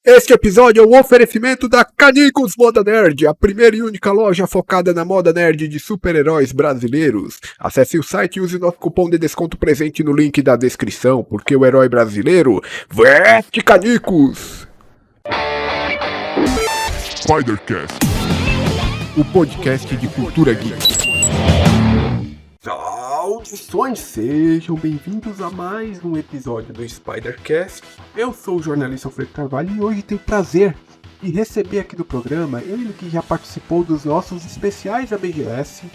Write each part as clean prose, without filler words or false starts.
Este episódio é um oferecimento da Canicos Moda Nerd, a primeira e única loja focada na moda nerd de super-heróis brasileiros. Acesse o site e use nosso cupom de desconto presente no link da descrição, porque o herói brasileiro veste Canicos! Spidercast, o podcast de cultura geek. Saudações, sejam bem-vindos a mais um episódio do Spidercast. Eu sou o jornalista Alfredo Carvalho e hoje tenho o prazer de receber aqui do programa ele que já participou dos nossos especiais da BGS,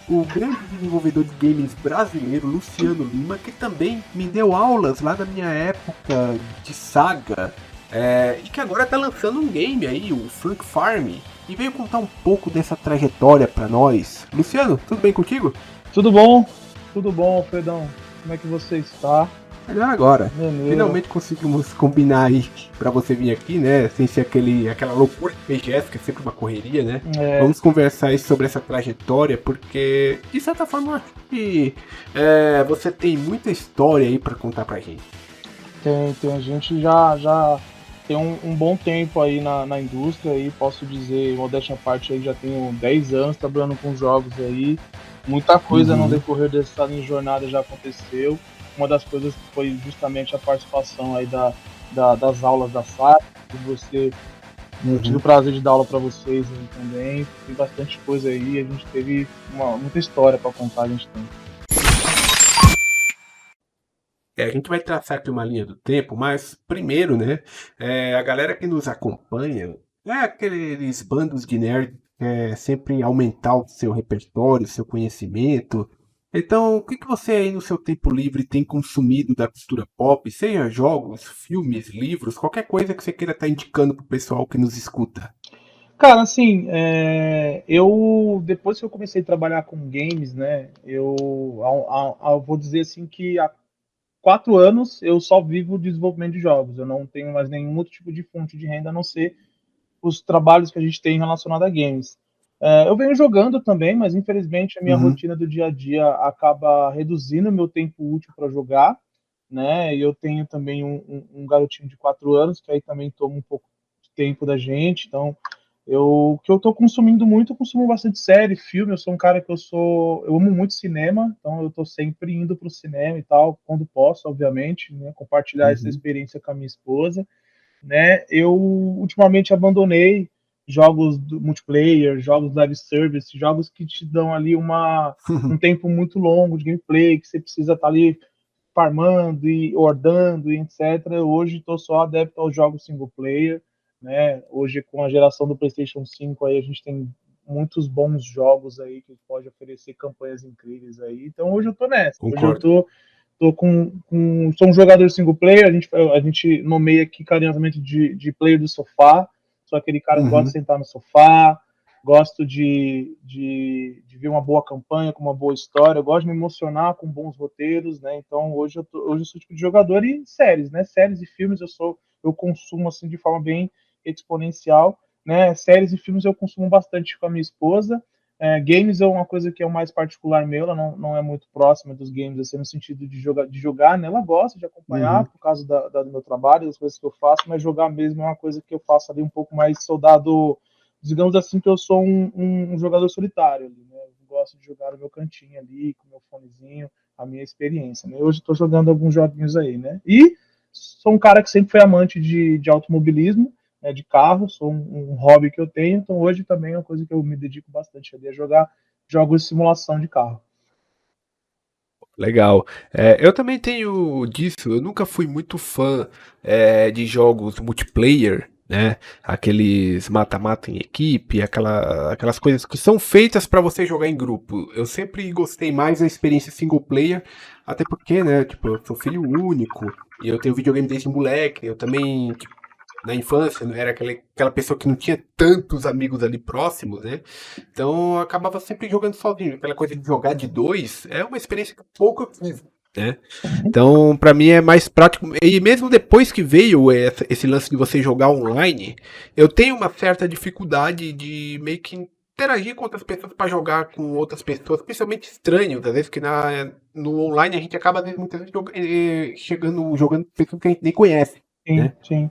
o grande desenvolvedor de games brasileiro Luciano Lima, que também me deu aulas lá na minha época de saga, e que agora está lançando um game aí, o Funk Farm, e veio contar um pouco dessa trajetória para nós. Luciano, tudo bem contigo? Tudo bom, Alfredão. Como é que você está? Melhor agora. Beleza. Finalmente conseguimos combinar aí pra você vir aqui, né? Sem ser aquela loucura de BGS, que é sempre uma correria, né? Vamos conversar aí sobre essa trajetória, porque de certa forma eu acho que você tem muita história aí pra contar pra gente. Tem. A gente já tem um bom tempo aí na indústria aí, posso dizer, modéstia à parte aí, já tenho 10 anos trabalhando com jogos aí. Muita coisa no decorrer dessa jornada já aconteceu. Uma das coisas foi justamente a participação aí das aulas da SAP. Eu tive o prazer de dar aula para vocês aí também. Tem bastante coisa aí. A gente teve muita história para contar. A gente tem. A gente vai traçar aqui uma linha do tempo, mas primeiro, né? A galera que nos acompanha aqueles bandos de nerd sempre aumentar o seu repertório, o seu conhecimento. Então, o que você aí no seu tempo livre tem consumido da cultura pop, seja jogos, filmes, livros, qualquer coisa que você queira estar indicando pro pessoal que nos escuta? Cara, assim, depois que eu comecei a trabalhar com games, né, eu vou dizer assim que há 4 anos eu só vivo de desenvolvimento de jogos. Eu não tenho mais nenhum outro tipo de fonte de renda a não ser os trabalhos que a gente tem relacionado a games. Eu venho jogando também, mas infelizmente a minha rotina do dia a dia acaba reduzindo o meu tempo útil para jogar, né? E eu tenho também um garotinho de 4 anos, que aí também toma um pouco de tempo da gente. Então, o que eu estou consumindo muito, eu consumo bastante série, filme. Eu sou um cara que eu amo muito cinema, então eu estou sempre indo para o cinema e tal, quando posso, obviamente, né? Compartilhar essa experiência com a minha esposa, né? Eu ultimamente abandonei jogos do multiplayer, jogos live service, jogos que te dão ali um tempo muito longo de gameplay, que você precisa estar ali farmando e hordando e etc. Hoje estou só adepto aos jogos single player, né? Hoje com a geração do PlayStation 5 aí a gente tem muitos bons jogos aí que pode oferecer campanhas incríveis aí. Então hoje eu tô nessa. Concordo. Hoje eu sou um jogador single player, a gente nomeia aqui carinhosamente de player do sofá. Sou aquele cara que gosta de sentar no sofá, gosto de ver uma boa campanha, com uma boa história, eu gosto de me emocionar com bons roteiros, né? Então hoje eu sou o tipo de jogador. E séries, né? Séries e filmes eu consumo assim de forma bem exponencial, né? Séries e filmes eu consumo bastante com a minha esposa. Games é uma coisa que é o mais particular meu, ela não é muito próxima dos games, assim, no sentido de jogar, né? Ela gosta de acompanhar por causa do meu trabalho, das coisas que eu faço, mas jogar mesmo é uma coisa que eu faço ali um pouco mais soldado, digamos assim, que eu sou um jogador solitário ali, né? Eu gosto de jogar no meu cantinho ali, com o meu fonezinho, a minha experiência, né? Hoje estou jogando alguns joguinhos aí, né? E sou um cara que sempre foi amante de automobilismo, né, de carro, sou um hobby que eu tenho, então hoje também é uma coisa que eu me dedico bastante ali, a jogar jogos de simulação de carro. Legal. Eu também tenho disso. Eu nunca fui muito fã de jogos multiplayer, né? Aqueles mata-mata em equipe, aquelas coisas que são feitas para você jogar em grupo. Eu sempre gostei mais da experiência single player, até porque, né? Tipo, eu sou filho único e eu tenho videogame desde moleque. Eu também, tipo, na infância, não era aquela pessoa que não tinha tantos amigos ali próximos, né? Então eu acabava sempre jogando sozinho. Aquela coisa de jogar de dois é uma experiência que pouco eu tive, né? Então, pra mim é mais prático. E mesmo depois que veio esse lance de você jogar online, eu tenho uma certa dificuldade de meio que interagir com outras pessoas pra jogar com outras pessoas, principalmente estranhos, às vezes que no online a gente acaba às vezes muitas vezes jogando com pessoas que a gente nem conhece, Sim, né? sim.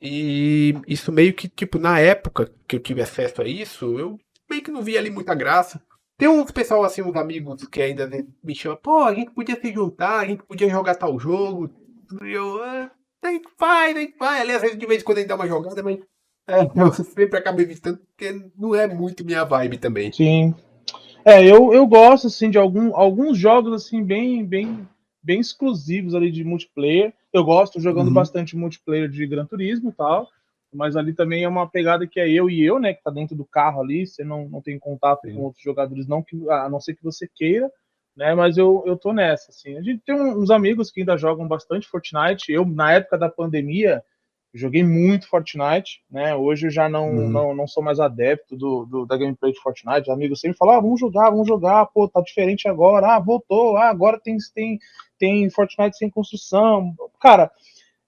E isso meio que, tipo, na época que eu tive acesso a isso, eu meio que não via ali muita graça. Tem uns pessoal assim, uns amigos que ainda me chamam, pô, a gente podia se juntar, a gente podia jogar tal jogo. E eu, a gente faz. Ali, às vezes, de vez em quando a gente dá uma jogada, mas eu sempre acabo evitando, porque não é muito minha vibe também. Sim. Eu gosto assim de alguns jogos assim bem exclusivos ali de multiplayer. Eu gosto jogando Uhum, bastante multiplayer de Gran Turismo e tal, mas ali também é uma pegada que é eu e eu, né, que tá dentro do carro ali, você não tem contato com sim. outros jogadores não, a não ser que você queira, né, mas eu tô nessa, assim. A gente tem uns amigos que ainda jogam bastante Fortnite. Eu, na época da pandemia, joguei muito Fortnite, né? Hoje eu já Uhum. não sou mais adepto da gameplay de Fortnite. Os amigos sempre falam, vamos jogar, pô, tá diferente agora, voltou, agora tem Fortnite sem construção. Cara,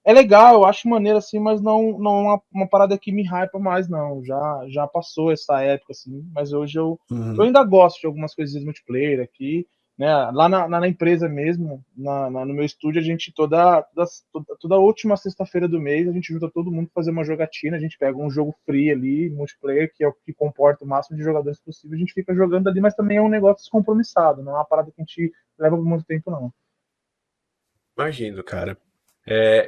é legal, eu acho maneiro assim, mas não é uma parada que me hypa mais, não. Já passou essa época, assim, mas hoje eu Uhum. ainda gosto de algumas coisas de multiplayer aqui, né? Lá na empresa mesmo, no meu estúdio, a gente toda última sexta-feira do mês, a gente junta todo mundo pra fazer uma jogatina, a gente pega um jogo free ali, multiplayer, que é o que comporta o máximo de jogadores possível, a gente fica jogando ali, mas também é um negócio descompromissado, não é uma parada que a gente leva por muito tempo, não. Imagino, cara.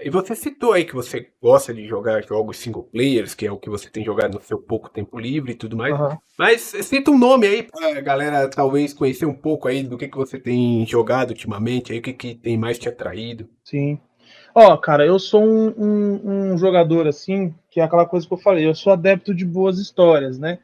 E você citou aí que você gosta de jogar jogos single players, que é o que você tem jogado no seu pouco tempo livre e tudo mais. Aham. Mas cita um nome aí pra galera talvez conhecer um pouco aí do que você tem jogado ultimamente, aí o que tem mais te atraído. Sim. Ó, cara, eu sou um jogador assim, que é aquela coisa que eu falei, eu sou adepto de boas histórias, né?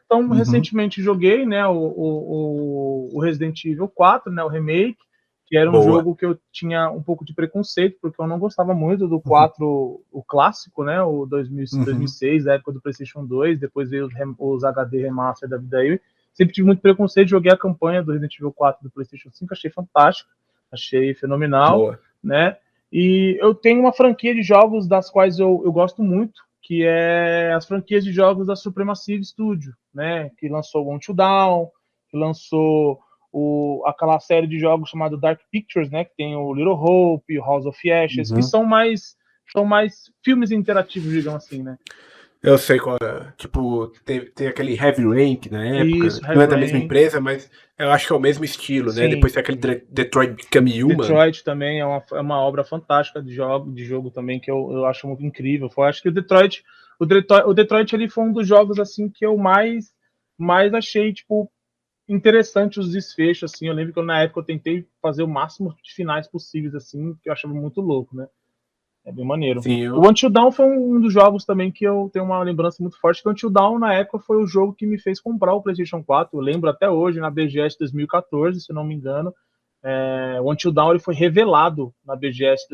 Então, Uhum, recentemente joguei, né, o Resident Evil 4, né, o remake, que era um boa. jogo que eu tinha um pouco de preconceito, porque eu não gostava muito do 4, o clássico, né, o 2000, Uhum, 2006, da época do PlayStation 2, depois veio os HD remaster da vida aí. Sempre tive muito preconceito, joguei a campanha do Resident Evil 4 do PlayStation 5, achei fantástico, achei fenomenal, boa. né? E eu tenho uma franquia de jogos das quais eu gosto muito, que é as franquias de jogos da Supremacy Studio, né? Que lançou o Until Dawn, que lançou aquela série de jogos chamada Dark Pictures, né? Que tem o Little Hope, o House of Ashes, que Uhum. são mais filmes interativos, digamos assim, né? Eu sei qual é. Tipo, tem aquele Heavy Rain que na época, Isso, não Heavy é da mesma Rain, empresa, mas eu acho que é o mesmo estilo, né? sim. Depois tem aquele Detroit Become Human. Detroit também é uma obra fantástica de jogo também que eu acho muito incrível. Eu acho que o Detroit ele foi um dos jogos assim que eu mais achei tipo interessante os desfechos assim. Eu lembro que na época eu tentei fazer o máximo de finais possíveis assim, que eu achava muito louco, né? É bem maneiro. Sim, O Until Dawn foi um dos jogos também que eu tenho uma lembrança muito forte, que o Until Dawn, na época, foi o jogo que me fez comprar o PlayStation 4. Eu lembro até hoje, na BGS 2014, se não me engano. O Until Dawn ele foi revelado na BGS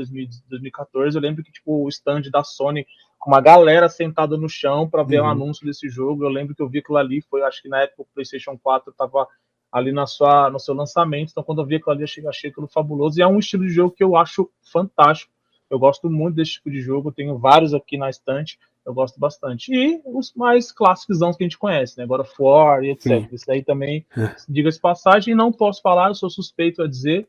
2014. Eu lembro que tipo, o stand da Sony, com uma galera sentada no chão para ver o uhum. anúncio desse jogo. Eu lembro que eu vi aquilo ali, acho que na época o PlayStation 4 estava ali no seu lançamento. Então, quando eu vi aquilo ali, achei aquilo fabuloso. E é um estilo de jogo que eu acho fantástico. Eu gosto muito desse tipo de jogo, eu tenho vários aqui na estante, eu gosto bastante. E os mais clássicos que a gente conhece, né? Agora For e etc. Sim. Isso daí também, diga-se passagem, não posso falar, eu sou suspeito a dizer,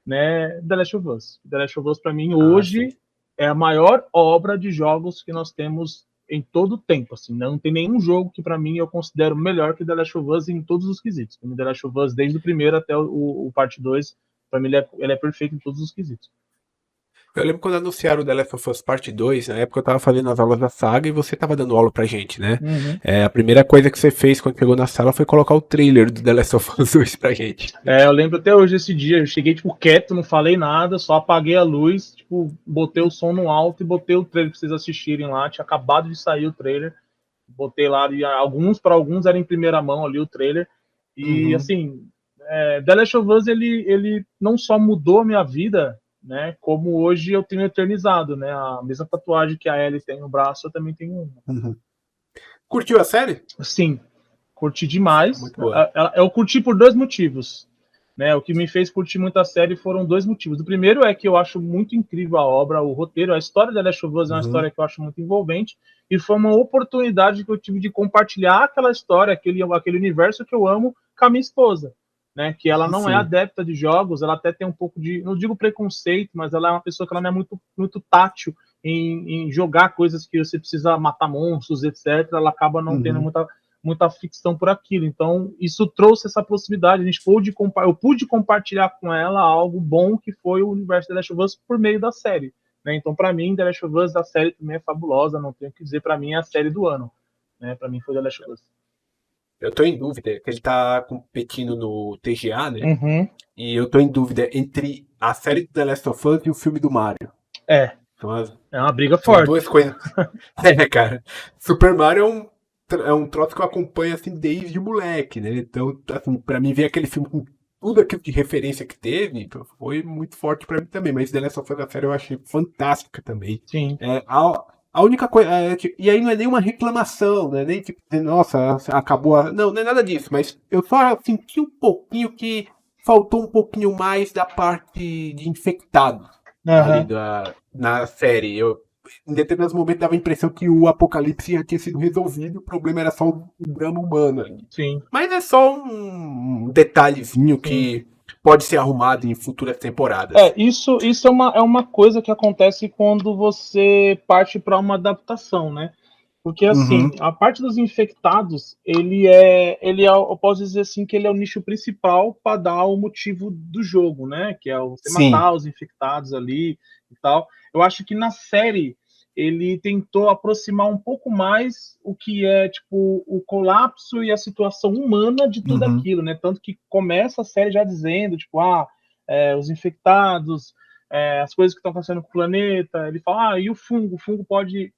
né? The Last of Us. The Last of Us, para mim, Ah, sim. hoje, é a maior obra de jogos que nós temos em todo o tempo. Assim, não tem nenhum jogo que, para mim, eu considero melhor que The Last of Us em todos os quesitos. Para mim, The Last of Us, desde o primeiro até o parte 2, para mim, ele é perfeito em todos os quesitos. Eu lembro quando anunciaram o The Last of Us Parte 2, na época eu tava fazendo as aulas da saga e você tava dando aula pra gente, né? Uhum. A primeira coisa que você fez quando chegou na sala foi colocar o trailer do The Last of Us 2 pra gente. Eu lembro até hoje esse dia, eu cheguei, tipo, quieto, não falei nada, só apaguei a luz, tipo, botei o som no alto e botei o trailer pra vocês assistirem lá, tinha acabado de sair o trailer, botei lá, e para alguns era em primeira mão ali o trailer, e, Uhum. assim, The Last of Us, ele não só mudou a minha vida, né, como hoje eu tenho eternizado, né, a mesma tatuagem que a Ellie tem no braço, eu também tenho uma. Uhum. Curtiu a série? Sim, curti demais. Muito boa. Eu curti por dois motivos. Né? O que me fez curtir muito a série foram dois motivos. O primeiro é que eu acho muito incrível a obra, o roteiro, a história da Last of Us é uma Uhum. história que eu acho muito envolvente e foi uma oportunidade que eu tive de compartilhar aquela história, aquele universo que eu amo com a minha esposa. Né, que ela não é Sim. adepta de jogos, ela até tem um pouco de, não digo preconceito, mas ela é uma pessoa que ela não é muito, muito tátil em jogar coisas que você precisa matar monstros, etc., ela acaba não tendo muita ficção por aquilo. Então, isso trouxe essa proximidade. Eu pude compartilhar com ela algo bom que foi o universo The Last of Us por meio da série. Né? Então, para mim, The Last of Us, a série também é fabulosa, não tenho o que dizer. Para mim, é a série do ano. Né? Para mim, foi The Last of Us. Eu tô em dúvida, que ele tá competindo no TGA, né? Uhum. E eu tô em dúvida entre a série do The Last of Us e o filme do Mario. É uma briga São forte. duas coisas. Cara. Super Mario é um troço que eu acompanho assim desde moleque, né? Então, assim, pra mim ver aquele filme com tudo aquilo de referência que teve, foi muito forte pra mim também. Mas The Last of Us, a série, eu achei fantástica também. Sim. A única coisa. E aí não é nenhuma reclamação, né? Nem tipo, nossa, acabou a. Não, não é nada disso, mas eu só senti um pouquinho que faltou um pouquinho mais da parte de infectados ali Uhum. na série. Em determinados momentos dava a impressão que o apocalipse já tinha sido resolvido, o problema era só o drama humano ali. Sim. Mas é só um detalhezinho Sim. que pode ser arrumado em futuras temporadas. Isso é uma coisa que acontece quando você parte para uma adaptação, né? Porque, assim, a parte dos infectados, eu posso dizer assim que ele é o nicho principal para dar o motivo do jogo, né? Que é você Sim. matar os infectados ali e tal. Eu acho que na série ele tentou aproximar um pouco mais o que é, tipo, o colapso e a situação humana de tudo aquilo, né? Tanto que começa a série já dizendo, tipo, os infectados, as coisas que estão acontecendo com o planeta. Ele fala, e o fungo? O fungo pode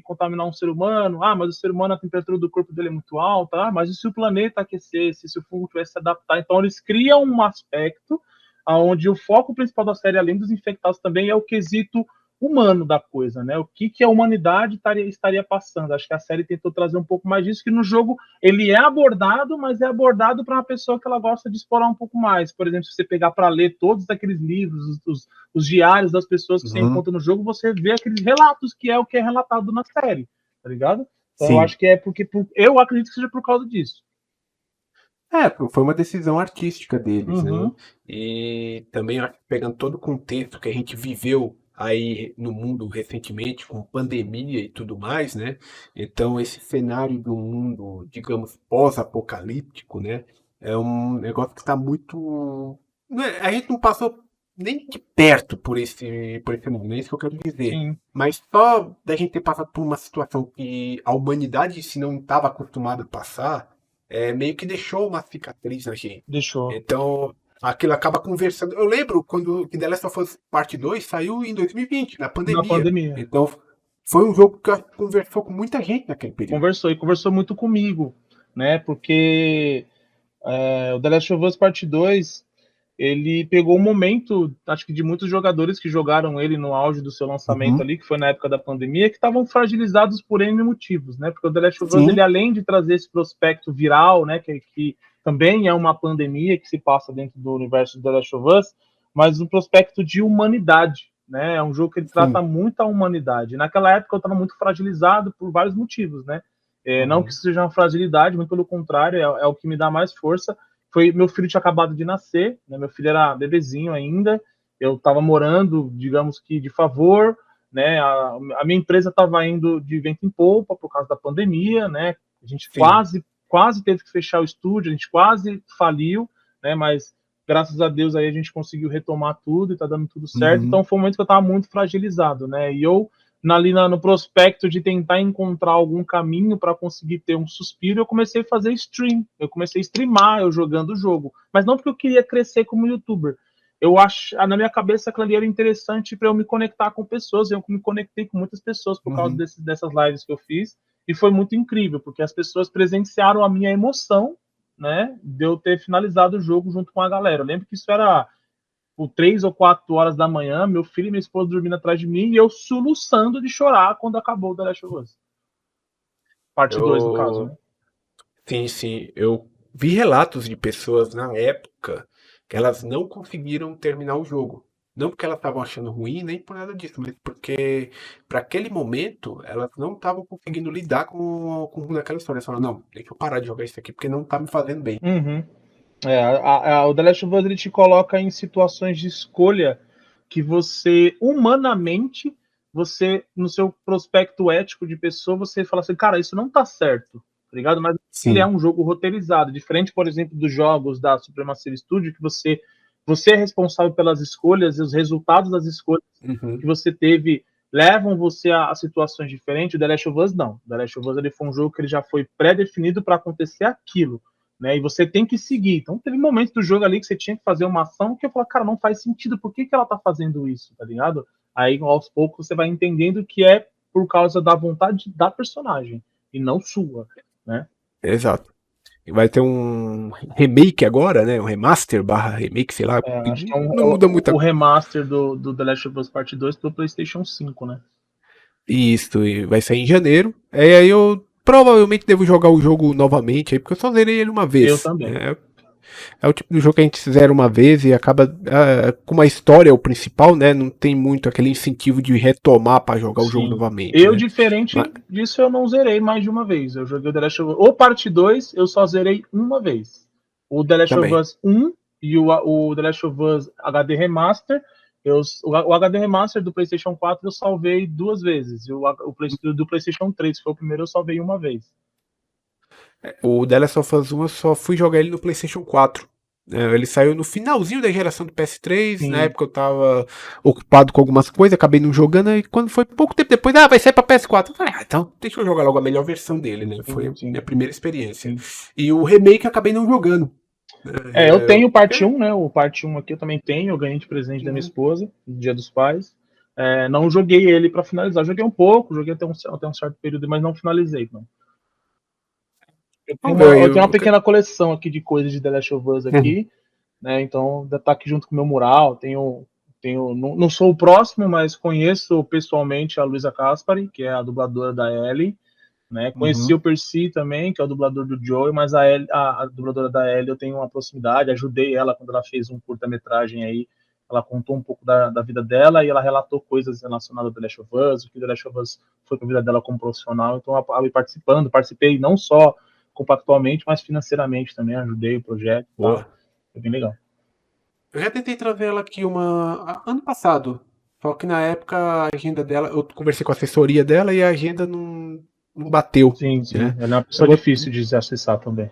contaminar um ser humano. Mas o ser humano, a temperatura do corpo dele é muito alta. Mas e se o planeta aquecesse, se o fungo tivesse se adaptar? Então, eles criam um aspecto onde o foco principal da série, além dos infectados, também é o quesito humano da coisa, né? O que a humanidade estaria passando. Acho que a série tentou trazer um pouco mais disso, que no jogo ele é abordado, mas é abordado para uma pessoa que ela gosta de explorar um pouco mais. Por exemplo, se você pegar para ler todos aqueles livros, os diários das pessoas que você encontra no jogo, você vê aqueles relatos que é o que é relatado na série, tá ligado? Então Sim. eu acho que é eu acredito que seja por causa disso. Foi uma decisão artística deles, né? Uhum. E também pegando todo o contexto que a gente viveu aí no mundo recentemente, com pandemia e tudo mais, né? Então, esse cenário do mundo, digamos, pós-apocalíptico, né? É um negócio que está muito. A gente não passou nem de perto por esse mundo, é isso que eu quero dizer. Sim. Mas só da gente ter passado por uma situação que a humanidade se não estava acostumada a passar, meio que deixou uma cicatriz na gente. Deixou. Então, aquilo acaba conversando. Eu lembro quando The Last of Us Parte 2 saiu em 2020, na Na pandemia. pandemia. Então, foi um jogo que conversou com muita gente naquele período. Conversou muito comigo, né? Porque o The Last of Us Part 2, ele pegou um momento, acho que de muitos jogadores que jogaram ele no auge do seu lançamento ali, que foi na época da pandemia, que estavam fragilizados por N motivos, né? Porque o The Last of Us, ele além de trazer esse prospecto viral, né, que também é uma pandemia que se passa dentro do universo do The Last of Us, mas um prospecto de humanidade, né? É um jogo que ele trata muito a humanidade. Naquela época eu estava muito fragilizado por vários motivos, né? Não que isso seja uma fragilidade, muito pelo contrário, é o que me dá mais força. Meu filho tinha acabado de nascer, né? Meu filho era bebezinho ainda, eu estava morando, digamos que de favor, né? A minha empresa estava indo de vento em polpa por causa da pandemia, né? A gente quase teve que fechar o estúdio, a gente quase faliu, né? Mas graças a Deus aí a gente conseguiu retomar tudo e tá dando tudo certo. Então foi um momento que eu estava muito fragilizado, né? E eu no prospecto de tentar encontrar algum caminho para conseguir ter um suspiro, eu comecei a fazer stream. Eu comecei a streamar eu jogando o jogo. Mas não porque eu queria crescer como youtuber. Na minha cabeça aquilo ali era interessante para eu me conectar com pessoas. Eu me conectei com muitas pessoas por causa dessas lives que eu fiz. E foi muito incrível, porque as pessoas presenciaram a minha emoção, né, de eu ter finalizado o jogo junto com a galera. Eu lembro que isso era por 3 ou 4 horas da manhã, meu filho e minha esposa dormindo atrás de mim e eu soluçando de chorar quando acabou o The Last of Us. Parte 2, no caso, né? Sim, sim. Eu vi relatos de pessoas na época que elas não conseguiram terminar o jogo. Não porque elas estavam achando ruim, nem por nada disso, mas porque para aquele momento elas não estavam conseguindo lidar com aquela história. Elas falaram, não, deixa eu parar de jogar isso aqui porque não tá me fazendo bem. Uhum. O The Last of Us ele te coloca em situações de escolha que você humanamente você, no seu prospecto ético de pessoa, você fala assim, cara, isso não tá certo, tá ligado? Mas ele é Sim. um jogo roteirizado, diferente, por exemplo, dos jogos da Supremacy Studio, que você é responsável pelas escolhas e os resultados das escolhas que Uhum. você teve levam você a situações diferentes. O The Last of Us não. O The Last of Us ele foi um jogo que ele já foi pré-definido para acontecer aquilo, né? E você tem que seguir. Então teve momentos do jogo ali que você tinha que fazer uma ação que eu falei, cara, não faz sentido. Por que ela tá fazendo isso, tá ligado? Aí aos poucos você vai entendendo que é por causa da vontade da personagem e não sua, né? Exato. Vai ter um remake agora, né? Um remaster barra remake, sei lá. Acho que é Não muda muita o coisa. remaster do The Last of Us Part 2 pro PlayStation 5, né? Isso, e vai sair em janeiro. Aí eu provavelmente devo jogar o jogo novamente aí, porque eu só zerei ele uma Eu vez. também. É o tipo de jogo que a gente zera uma vez e acaba com a história, o principal, né? Não tem muito aquele incentivo de retomar pra jogar o jogo Sim. novamente, Eu, né? Mas, diferente disso, eu não zerei mais de uma vez. Eu joguei o The Last of Us. O Parte 2, eu só zerei uma vez. O The Last of também. Us 1 e o The Last of Us HD Remaster. O HD Remaster do PlayStation 4 eu salvei duas vezes. E do PlayStation 3, que foi o primeiro, eu salvei uma vez. O The Last of Us 1 eu só fui jogar ele no PlayStation 4. Ele saiu no finalzinho da geração do PS3. Na Sim, época eu tava ocupado com algumas coisas, acabei não jogando. E quando foi pouco tempo depois, vai sair pra PS4. Eu falei, então deixa eu jogar logo a melhor versão dele, né? Foi sim, a sim, minha primeira experiência. sim. E o remake eu acabei não jogando. Eu tenho o Parte É, 1, né? O Parte 1 aqui eu também tenho. Eu ganhei de presente da minha uhum. esposa, no Dia dos Pais. Não joguei ele para finalizar. Joguei um pouco, joguei até um certo período, mas não finalizei. Não. Vamos ver aí. Eu tenho uma pequena coleção aqui de coisas de The Last of Us aqui, né? Então, tá aqui junto com o meu mural. Não sou o próximo, mas conheço pessoalmente a Luisa Caspari, que é a dubladora da Ellie, né? Conheci Uhum. o Percy também, que é o dublador do Joey, mas a dubladora da Ellie eu tenho uma proximidade, ajudei ela quando ela fez um curta-metragem aí. Ela contou um pouco da vida dela e ela relatou coisas relacionadas ao The Last of Us, o que The Last of Us foi para a vida dela como profissional. Então, eu acabei participei não só compactualmente, mas financeiramente também, ajudei o projeto e tal. Boa. Foi bem legal. Eu já tentei trazer ela aqui ano passado. Só que na época a agenda dela, eu conversei com a assessoria dela e a agenda não bateu, Sim, sim. né? Ela é uma Eu pessoa vou, difícil de se acessar também.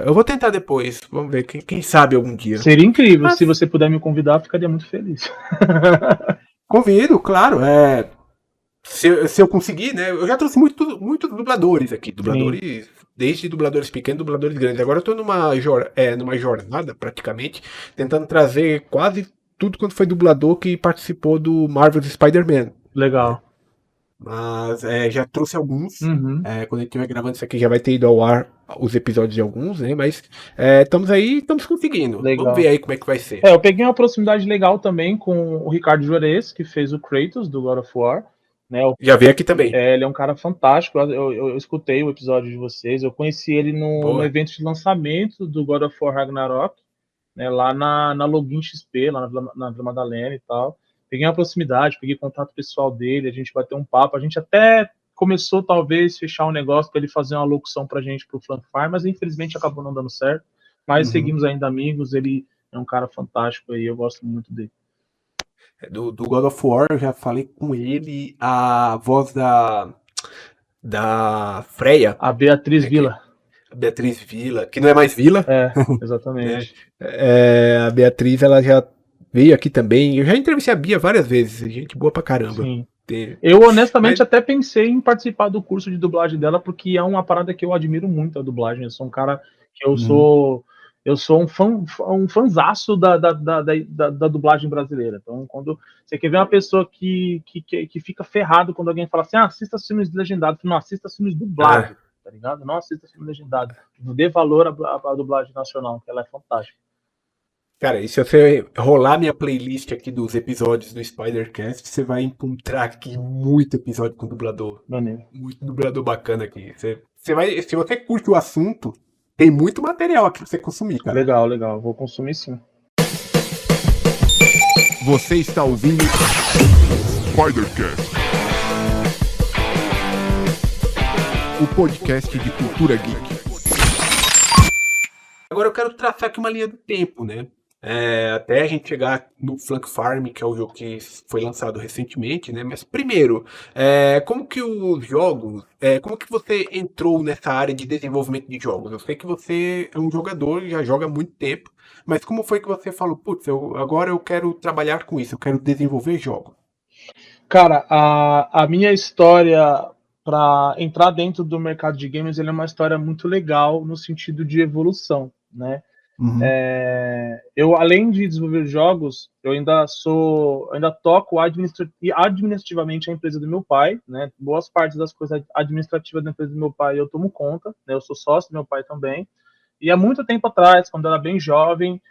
eu vou tentar depois. Vamos ver, quem sabe algum dia. Seria incrível. Se Mas você puder me convidar, eu ficaria muito feliz. convido, claro. Se eu conseguir, né? Eu já trouxe muitos dubladores aqui. Sim, Dubladores, desde dubladores pequenos, dubladores grandes. Agora eu tô numa jornada, praticamente, tentando trazer quase tudo quanto foi dublador que participou do Marvel's Spider-Man, né? legal. Mas já trouxe alguns. Uhum, Quando a gente estiver gravando isso aqui, já vai ter ido ao ar os episódios de alguns, né? Mas estamos aí, estamos conseguindo. Vamos ver legal. aí como é que vai ser. Eu peguei uma proximidade legal também com o Ricardo Juarez, que fez o Kratos do God of War. Né? Já veio aqui também. Ele é um cara fantástico. Eu escutei o episódio de vocês. Eu conheci ele no Boa. evento de lançamento do God of War Ragnarok, né? Lá na Login XP, lá na Vila Madalena e tal. Peguei uma proximidade, peguei contato pessoal dele, a gente bateu um papo. A gente até começou, talvez, fechar um negócio para ele fazer uma locução pra gente pro Flanfire, mas infelizmente acabou não dando certo. Mas Uhum. seguimos ainda amigos. Ele é um cara fantástico aí, eu gosto muito dele. Do God of War, eu já falei com ele, a voz da Freya, A Beatriz né, que Villa. é a Beatriz Villa, que não é mais Villa, né? Exatamente. A Beatriz, ela já veio aqui também. Eu já entrevistei a Bia várias vezes, gente boa pra caramba. Sim. Eu Mas, honestamente até pensei em participar do curso de dublagem dela, porque é uma parada que eu admiro muito a dublagem. Eu sou um cara que uhum. eu sou um fanzaço da dublagem brasileira. Então, quando você quer ver uma pessoa que fica ferrado quando alguém fala assim, assista filmes legendados, não assista filmes Ah, dublados, tá ligado? Não assista filme legendado. Não dê valor à dublagem nacional, que ela é fantástica. cara, e se você rolar minha playlist aqui dos episódios do Spider-Cast, você vai encontrar aqui muito episódio com dublador. Maneiro. Muito dublador bacana aqui. Se você curte o assunto, tem muito material aqui pra você consumir, cara. Legal, legal. Vou consumir sim. Você está ouvindo Spider-Cast, o podcast de cultura geek. Agora eu quero traçar aqui uma linha do tempo, né? até a gente chegar no Flank Farm, que é o jogo que foi lançado recentemente, né? Mas primeiro, como que os jogos, como que você entrou nessa área de desenvolvimento de jogos? Eu sei que você é um jogador e já joga há muito tempo, mas como foi que você falou, putz, agora eu quero trabalhar com isso, eu quero desenvolver jogos? Cara, a minha história para entrar dentro do mercado de games, ele é uma história muito legal no sentido de evolução, né? Uhum. Eu, além de desenvolver jogos, ainda toco administrativamente a empresa do meu pai, né? Boas partes das coisas administrativas da empresa do meu pai eu tomo conta, né? Eu sou sócio do meu pai também. E há muito tempo atrás, quando eu era bem jovem,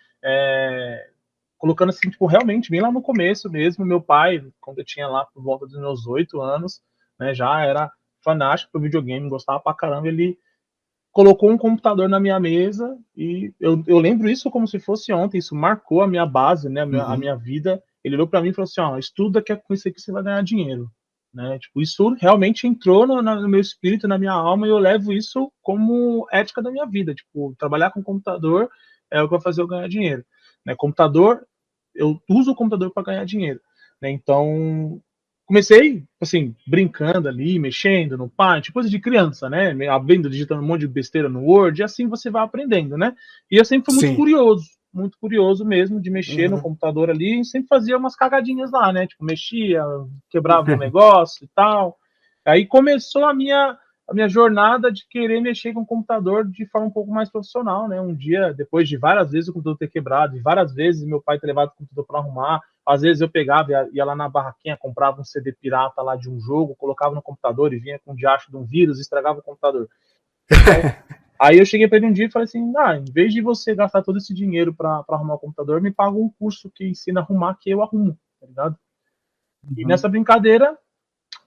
colocando assim, tipo, realmente, bem lá no começo mesmo, meu pai, quando eu tinha lá por volta dos meus 8 anos, né, já era fanático pro videogame, gostava pra caramba, ele colocou um computador na minha mesa e eu lembro isso como se fosse ontem, isso marcou a minha base, né, a Uhum. minha vida. Ele olhou para mim e falou assim, ó, estuda que é com isso aqui você vai ganhar dinheiro, né? Tipo, isso realmente entrou no meu espírito, na minha alma, e eu levo isso como ética da minha vida. Tipo, trabalhar com computador é o que vai fazer eu ganhar dinheiro, né? Computador, eu uso o computador para ganhar dinheiro, né? Então, comecei, assim, brincando ali, mexendo no Paint, coisa de criança, né? Abrindo, digitando um monte de besteira no Word, e assim você vai aprendendo, né? E eu sempre fui Sim. muito curioso mesmo de mexer no Uhum. computador ali, e sempre fazia umas cagadinhas lá, né? Tipo, mexia, quebrava um negócio e tal. Aí começou a minha jornada de querer mexer com o computador de forma um pouco mais profissional, né? Um dia, depois de várias vezes o computador ter quebrado, e várias vezes meu pai ter levado o computador para arrumar, às vezes eu pegava, ia lá na barraquinha, comprava um CD pirata lá de um jogo, colocava no computador e vinha com um diacho de um vírus e estragava o computador. Então, aí eu cheguei para ele um dia e falei assim, em vez de você gastar todo esse dinheiro para arrumar o computador, me paga um curso que ensina a arrumar que eu arrumo, tá ligado? E Uhum. nessa brincadeira,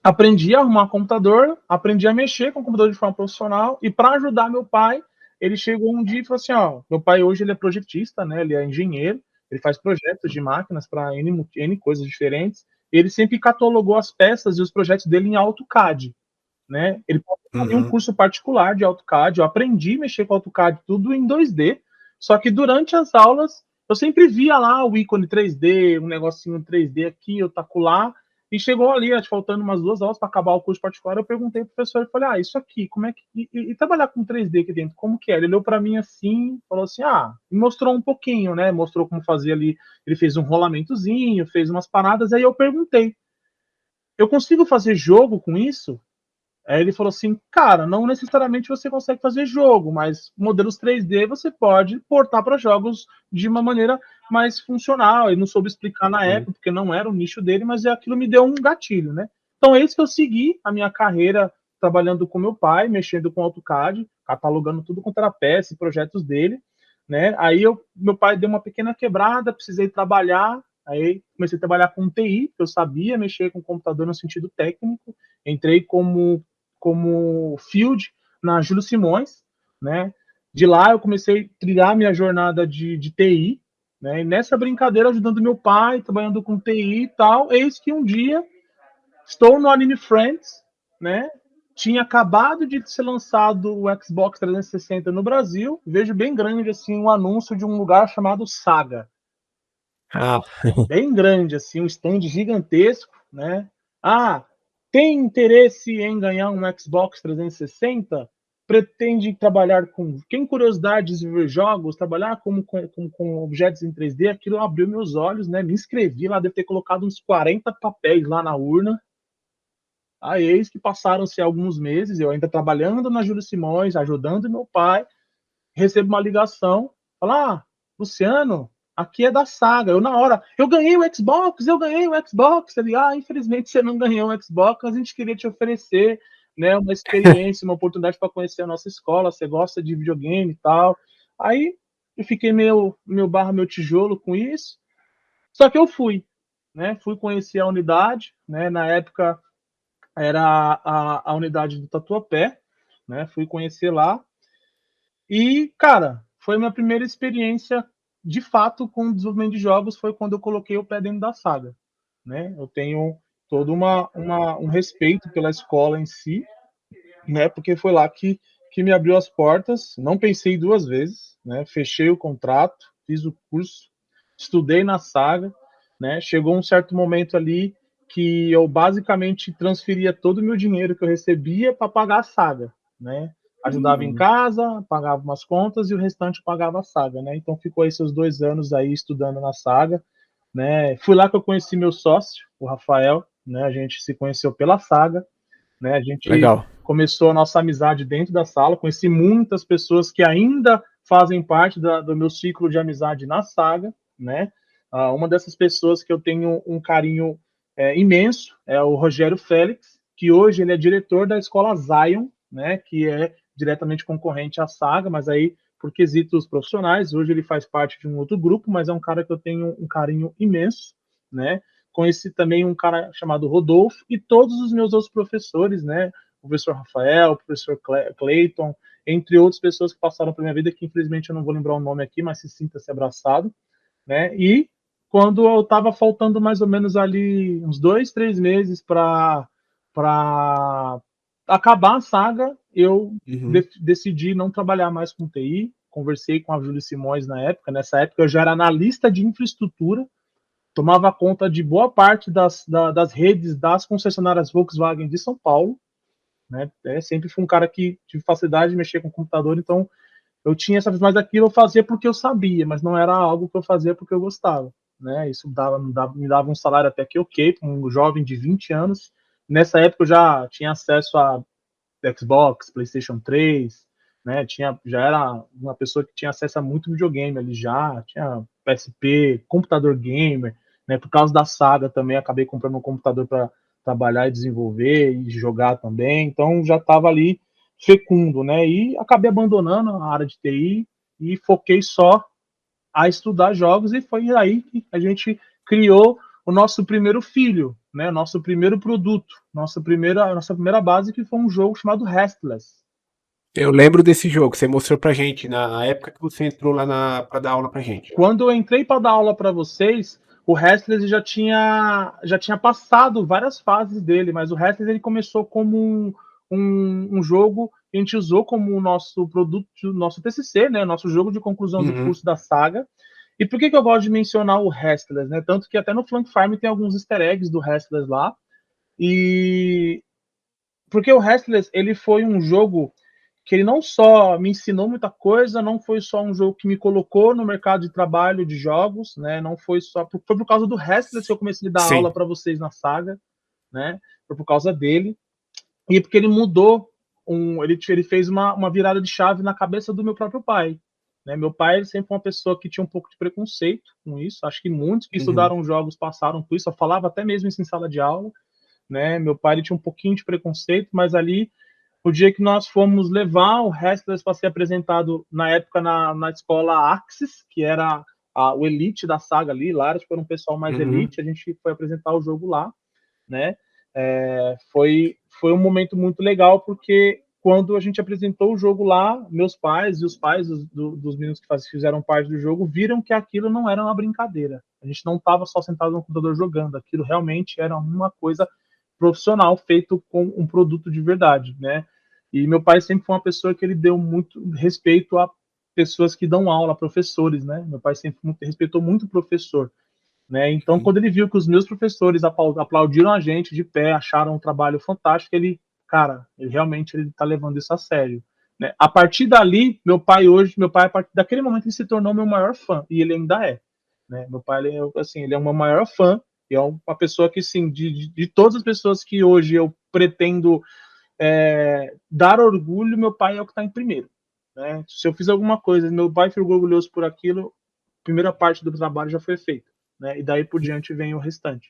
aprendi a arrumar computador, aprendi a mexer com o computador de forma profissional, e para ajudar meu pai, ele chegou um dia e falou assim, ó, meu pai hoje ele é projetista, né, ele é engenheiro, ele faz projetos de máquinas para N coisas diferentes, ele sempre catalogou as peças e os projetos dele em AutoCAD, né, ele fazia um Uhum. curso particular de AutoCAD, eu aprendi a mexer com AutoCAD tudo em 2D, só que durante as aulas, eu sempre via lá o ícone 3D, um negocinho 3D aqui, eu taco lá, e chegou ali, acho, faltando umas 2 aulas para acabar o curso particular, eu perguntei pro professor, e falei, isso aqui, como é que... E trabalhar com 3D aqui dentro, como que é? Ele olhou para mim assim, falou assim, me mostrou um pouquinho, né? Mostrou como fazer ali, ele fez um rolamentozinho, fez umas paradas, aí eu perguntei, eu consigo fazer jogo com isso? Aí ele falou assim, cara, não necessariamente você consegue fazer jogo, mas modelos 3D você pode portar para jogos de uma maneira mais funcional. Ele não soube explicar na Uhum. época, porque não era o nicho dele, mas aquilo me deu um gatilho, né? Então é isso que eu segui a minha carreira trabalhando com meu pai, mexendo com AutoCAD, catalogando tudo quanto era peça e projetos dele, né? Aí meu pai deu uma pequena quebrada, precisei trabalhar, aí comecei a trabalhar com TI, eu sabia mexer com computador no sentido técnico, entrei como field na Júlio Simões, né? De lá eu comecei a trilhar minha jornada de TI, né? E nessa brincadeira, ajudando meu pai, trabalhando com TI e tal, eis que um dia estou no Anime Friends, né? Tinha acabado de ser lançado o Xbox 360 no Brasil, vejo bem grande assim um anúncio de um lugar chamado Saga, Ah, bem grande, assim, um stand gigantesco, né? Ah, tem interesse em ganhar um Xbox 360? Pretende trabalhar com. Tem curiosidade de desenvolver jogos, trabalhar com objetos em 3D? Aquilo abriu meus olhos, né? Me inscrevi lá, deve ter colocado uns 40 papéis lá na urna. Aí, eis que passaram-se alguns meses, eu ainda trabalhando na Júlio Simões, ajudando meu pai, recebo uma ligação, fala, Luciano, aqui é da Saga. Eu, na hora, eu ganhei o Xbox, eu ganhei o Xbox. Ele, infelizmente você não ganhou o Xbox, mas a gente queria te oferecer, né, uma experiência, uma oportunidade para conhecer a nossa escola, você gosta de videogame e tal. Aí eu fiquei meu barra, meu tijolo com isso, só que eu fui, né, fui conhecer a unidade, né, na época era a unidade do Tatuapé, né, fui conhecer lá, e, cara, foi a minha primeira experiência de fato com o desenvolvimento de jogos, foi quando eu coloquei o pé dentro da Saga, né? Eu tenho todo um respeito pela escola em si, né? Porque foi lá que me abriu as portas, não pensei duas vezes, né? Fechei o contrato, fiz o curso, estudei na saga, né? Chegou um certo momento ali que eu basicamente transferia todo o meu dinheiro que eu recebia para pagar a saga, né? Ajudava em casa, pagava umas contas e o restante pagava a saga, né? Então ficou esses 2 anos aí estudando na saga, né? Fui lá que eu conheci meu sócio, o Rafael, né? A gente se conheceu pela saga, né? A gente Legal. começou a nossa amizade dentro da sala, conheci muitas pessoas que ainda fazem parte do meu ciclo de amizade na saga, né? Uma dessas pessoas que eu tenho um carinho imenso é o Rogério Félix, que hoje ele é diretor da escola Zion, né? Que é diretamente concorrente à saga, mas aí por quesitos profissionais, hoje ele faz parte de um outro grupo, mas é um cara que eu tenho um carinho imenso, né? Conheci também um cara chamado Rodolfo e todos os meus outros professores, né? O professor Rafael, o professor Clayton, entre outras pessoas que passaram pela minha vida, que infelizmente eu não vou lembrar o nome aqui, mas se sinta-se abraçado, né? E quando eu estava faltando mais ou menos ali uns 2, 3 meses para acabar a saga, eu decidi não trabalhar mais com TI. Conversei com a Júlia Simões na época. Nessa época eu já era analista de infraestrutura, tomava conta de boa parte das redes das concessionárias Volkswagen de São Paulo, né? Sempre fui um cara que tive facilidade de mexer com o computador, então eu tinha essa visão, mas aquilo eu fazia porque eu sabia, mas não era algo que eu fazia porque eu gostava, né? Isso me dava um salário até que ok, para um jovem de 20 anos. Nessa época eu já tinha acesso a Xbox, PlayStation 3, né? Já era uma pessoa que tinha acesso a muito videogame ali já, tinha PSP, computador gamer, né? Por causa da saga também, acabei comprando um computador para trabalhar e desenvolver e jogar também, então já estava ali fecundo, né? E acabei abandonando a área de TI e foquei só a estudar jogos, e foi aí que a gente criou o nosso primeiro filho, né? Nosso primeiro produto, nossa primeira base, que foi um jogo chamado Restless. Eu lembro desse jogo, você mostrou pra gente na época que você entrou lá pra dar aula pra gente. Quando eu entrei para dar aula para vocês, o Restless já tinha passado várias fases dele, mas o Restless ele começou como um jogo que a gente usou como o nosso produto, nosso TCC, né? Nosso jogo de conclusão do curso da saga. E por que eu gosto de mencionar o Restless, né? Tanto que até no Flank Farm tem alguns easter eggs do Restless lá. E porque o Restless ele foi um jogo que ele não só me ensinou muita coisa, não foi só um jogo que me colocou no mercado de trabalho de jogos, né? Não foi só foi por causa do Restless que eu comecei a dar Sim. aula para vocês na saga, né? Foi por causa dele e porque ele mudou ele fez uma virada de chave na cabeça do meu próprio pai. Né? Meu pai sempre foi uma pessoa que tinha um pouco de preconceito com isso. Acho que muitos que estudaram jogos passaram por isso. Eu falava até mesmo isso em sala de aula. Né? Meu pai ele tinha um pouquinho de preconceito, mas ali, o dia que nós fomos levar o Restless para ser apresentado, na época, na escola Axis, que era o elite da saga ali, lá era um pessoal mais elite, a gente foi apresentar o jogo lá, né? Foi um momento muito legal, porque quando a gente apresentou o jogo lá, meus pais e os pais dos meninos que fizeram parte do jogo viram que aquilo não era uma brincadeira. A gente não estava só sentado no computador jogando, aquilo realmente era uma coisa profissional feito com um produto de verdade, né? E meu pai sempre foi uma pessoa que ele deu muito respeito a pessoas que dão aula, professores, né? Meu pai sempre respeitou muito o professor, né? Então, quando ele viu que os meus professores aplaudiram a gente de pé, acharam um trabalho fantástico, ele realmente ele tá levando isso a sério, né? A partir dali, meu pai, a partir daquele momento, ele se tornou meu maior fã, e ele ainda é, né? Meu pai, ele é o meu maior fã, e é uma pessoa que, sim, de todas as pessoas que hoje eu pretendo dar orgulho, meu pai é o que está em primeiro, né? Se eu fiz alguma coisa, meu pai ficou orgulhoso por aquilo, a primeira parte do trabalho já foi feita, né? E daí por diante vem o restante,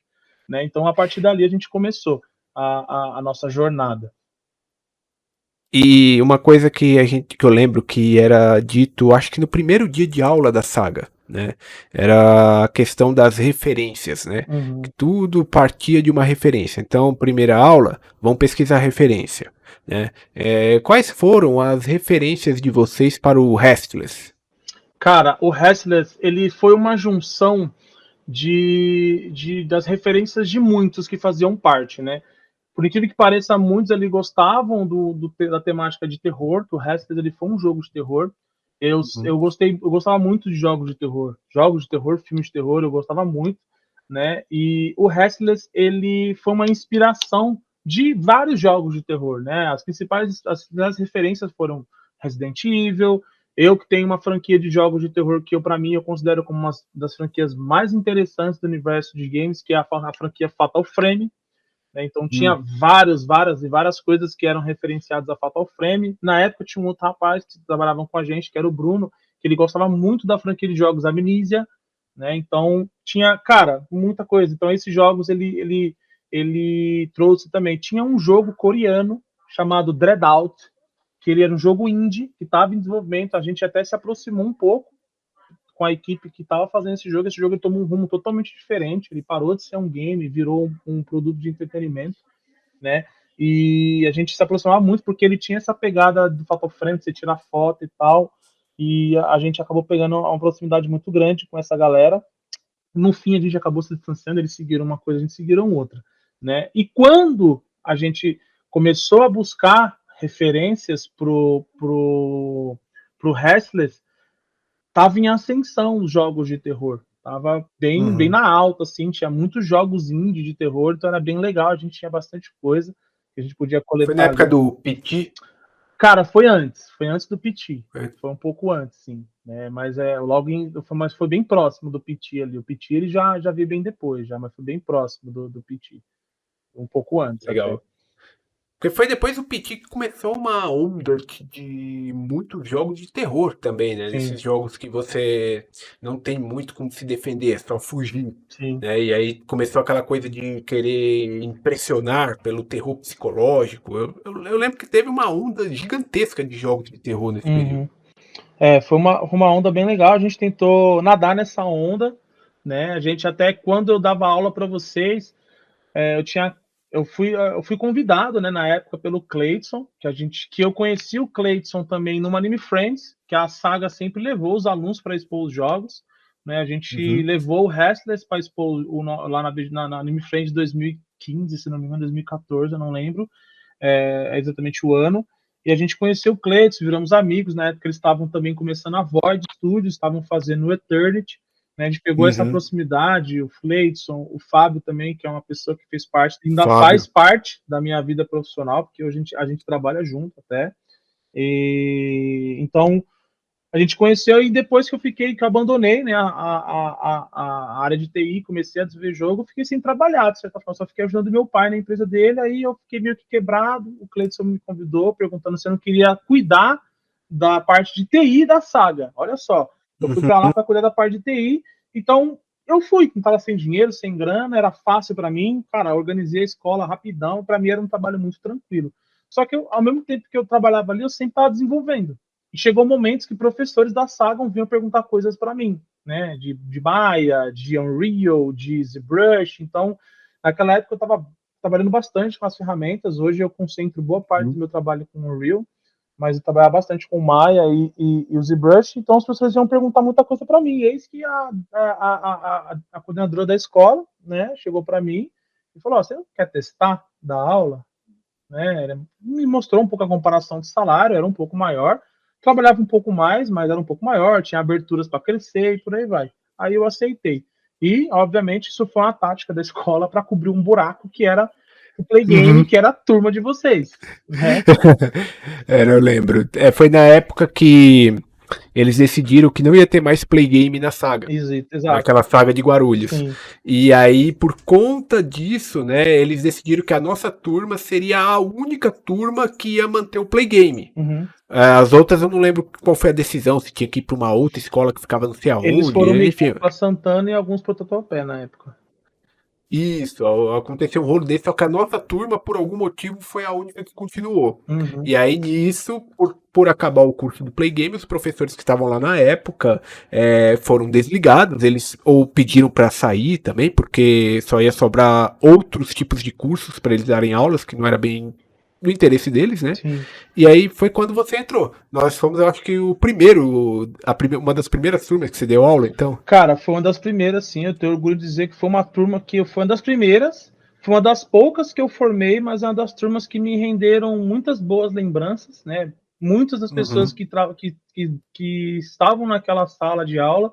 né? Então, a partir dali, a gente começou a nossa jornada. E uma coisa que eu lembro que era dito, acho que no primeiro dia de aula da saga, né? Era a questão das referências, né? Que tudo partia de uma referência. Então, primeira aula, vamos pesquisar referência, né? Quais foram as referências de vocês para o Restless? Cara, o Restless, ele foi uma junção das referências de muitos que faziam parte, né? Por incrível que pareça, muitos ali gostavam da temática de terror, que o Restless ele foi um jogo de terror, Eu gostava muito de jogos de terror. Jogos de terror, filmes de terror, eu gostava muito, né? E o Restless, ele foi uma inspiração de vários jogos de terror, né? As principais referências foram Resident Evil. Eu que tenho uma franquia de jogos de terror que para mim eu considero como uma das franquias mais interessantes do universo de games, que é a franquia Fatal Frame, né? Então tinha várias coisas que eram referenciadas a Fatal Frame. Na época tinha um outro rapaz que trabalhava com a gente, que era o Bruno, que ele gostava muito da franquia de jogos Amnesia, né? Então tinha, cara, muita coisa. Então esses jogos ele trouxe também. Tinha um jogo coreano chamado Dreadout, que ele era um jogo indie que estava em desenvolvimento. A gente até se aproximou um pouco com a equipe que estava fazendo esse jogo. Esse jogo ele tomou um rumo totalmente diferente. Ele parou de ser um game, virou um produto de entretenimento, né? E a gente se aproximava muito porque ele tinha essa pegada do Fatal Frame, você tirar foto e tal. E a gente acabou pegando uma proximidade muito grande com essa galera. No fim, a gente acabou se distanciando. Eles seguiram uma coisa, a gente seguiram outra, né? E quando a gente começou a buscar referências pro Restless, tava em ascensão os jogos de terror. Tava bem na alta, assim, tinha muitos jogos indie de terror, então era bem legal, a gente tinha bastante coisa que a gente podia coletar. Foi na época do PT? Cara, foi antes do PT. Foi um pouco antes, sim, né? Mas mas foi bem próximo do PT ali. O PT ele já veio bem depois, mas foi bem próximo do PT. Um pouco antes. Legal. Até. Porque foi depois do PT que começou uma onda de muitos jogos de terror também, né? Sim. Esses jogos que você não tem muito como se defender, é só fugir. Sim. Né? E aí começou aquela coisa de querer impressionar pelo terror psicológico. Eu lembro que teve uma onda gigantesca de jogos de terror nesse período. Foi uma onda bem legal. A gente tentou nadar nessa onda, né? A gente até quando eu dava aula para vocês, eu fui convidado, né, na época pelo Cleidson, que eu conheci o Cleidson também no Anime Friends, que a saga sempre levou os alunos para expor os jogos, né? A gente levou o Restless para expor lá na Anime Friends 2015, se não me engano, 2014, eu não lembro exatamente o ano. E a gente conheceu o Cleidson, viramos amigos, na época eles estavam também começando a Void Studios, estavam fazendo o Eternity. Né, a gente pegou essa proximidade, o Cleidson, o Fábio também, que é uma pessoa que fez parte, ainda faz parte da minha vida profissional, porque hoje a gente trabalha junto até. Então, a gente conheceu e depois que eu abandonei, né, a área de TI, comecei a desenvolver jogo, eu fiquei sem trabalhar, de certa forma, só fiquei ajudando meu pai na empresa dele, aí eu fiquei meio que quebrado, o Cleidson me convidou, perguntando se eu não queria cuidar da parte de TI da saga, olha só. Eu fui para lá para cuidar da parte de TI, então eu fui, não estava sem dinheiro, sem grana, era fácil para mim, cara, organizei a escola rapidão, para mim era um trabalho muito tranquilo. Só que ao mesmo tempo que eu trabalhava ali, eu sempre estava desenvolvendo. E chegou momentos que professores da saga vinham perguntar coisas para mim, né, de Maya, de Unreal, de ZBrush, então naquela época eu estava trabalhando bastante com as ferramentas, hoje eu concentro boa parte do meu trabalho com Unreal, mas eu trabalhava bastante com Maya e o ZBrush, então as pessoas iam perguntar muita coisa para mim. E eis que a coordenadora da escola, né, chegou para mim e falou: você não quer testar da aula? Né, me mostrou um pouco a comparação de salário, era um pouco maior, trabalhava um pouco mais, mas era um pouco maior, tinha aberturas para crescer e por aí vai. Aí eu aceitei. E, obviamente, isso foi uma tática da escola para cobrir um buraco que era o Play Game, que era a turma de vocês. Né? Eu lembro. Foi na época que eles decidiram que não ia ter mais Play Game na saga. Exato. Naquela saga de Guarulhos. Sim. E aí, por conta disso, né, eles decidiram que a nossa turma seria a única turma que ia manter o Play Game. As outras eu não lembro qual foi a decisão, se tinha que ir para uma outra escola que ficava não sei aonde. Eles foram para Santana e alguns para Tatuapé na época. Isso, aconteceu um rolo desse, só que a nossa turma, por algum motivo, foi a única que continuou. E aí, nisso, por acabar o curso do Play Game, os professores que estavam lá na época foram desligados, eles ou pediram para sair também, porque só ia sobrar outros tipos de cursos para eles darem aulas, que não era bem do interesse deles, né? Sim. E aí foi quando você entrou. Nós fomos, eu acho que uma das primeiras turmas que você deu aula, então. Cara, foi uma das primeiras, sim. Eu tenho orgulho de dizer que foi uma turma que foi uma das primeiras. Foi uma das poucas que eu formei, mas uma das turmas que me renderam muitas boas lembranças, né? Muitas das pessoas Uhum. que estavam naquela sala de aula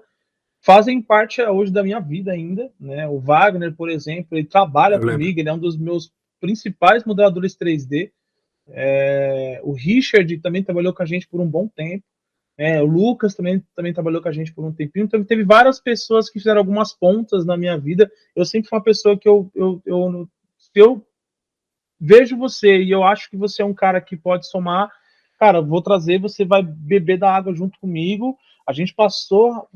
fazem parte hoje da minha vida ainda, né? O Wagner, por exemplo, ele trabalha Eu lembro. comigo, ele é um dos meus principais modeladores 3D. O Richard também trabalhou com a gente por um bom tempo. O Lucas também trabalhou com a gente por um tempinho. Então, teve várias pessoas que fizeram algumas pontas na minha vida. Eu sempre fui uma pessoa que se eu vejo você e eu acho que você é um cara que pode somar, cara, vou trazer, você vai beber da água junto comigo. A gente passou,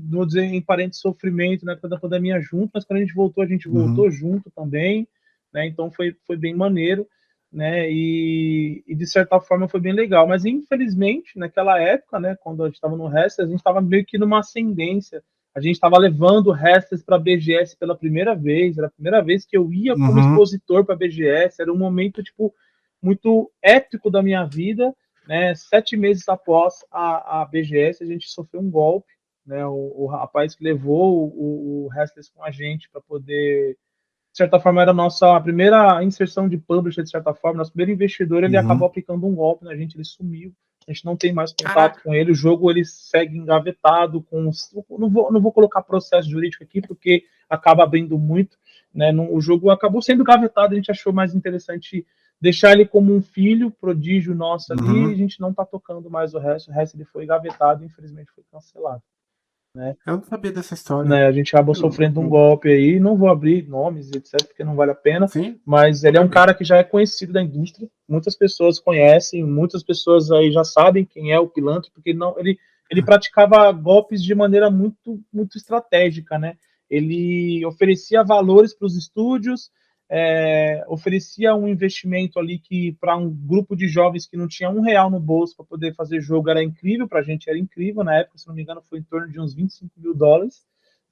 vou dizer em parente sofrimento na época da pandemia junto, mas quando a gente Uhum. voltou junto também, né? Então foi bem maneiro, né? E de certa forma foi bem legal. Mas infelizmente, naquela época, né, quando a gente estava no Restless, a gente estava meio que numa ascendência. A gente estava levando o Restless para a BGS pela primeira vez, era a primeira vez que eu ia como Uhum. expositor para a BGS, era um momento tipo muito épico da minha vida, né? 7 meses após a BGS, a gente sofreu um golpe, né? O rapaz que levou o Restless com a gente para poder, de certa forma, era a nossa primeira inserção de publisher, de certa forma, nosso primeiro investidor, ele acabou Uhum. aplicando um golpe na gente, ele sumiu. A gente não tem mais contato Caraca. com ele, o jogo ele segue engavetado com não vou colocar processo jurídico aqui porque acaba abrindo muito, né? O jogo acabou sendo engavetado, a gente achou mais interessante deixar ele como um filho prodígio nosso ali, e a Uhum. gente não está tocando mais o resto ele foi engavetado e infelizmente foi cancelado, né? Eu não sabia dessa história. Né, a gente acabou Que sofrendo um louco. golpe aí, não vou abrir nomes, etc, porque não vale a pena, Sim, mas ele é um cara obviamente. que já é conhecido da indústria, muitas pessoas conhecem, muitas pessoas aí já sabem quem é o pilantra, porque ele praticava golpes de maneira muito estratégica, né? Ele oferecia valores para os estúdios, oferecia um investimento ali que para um grupo de jovens que não tinha R$ 1 no bolso para poder fazer jogo era incrível, para a gente era incrível, na época, se não me engano, foi em torno de uns US$ 25 mil,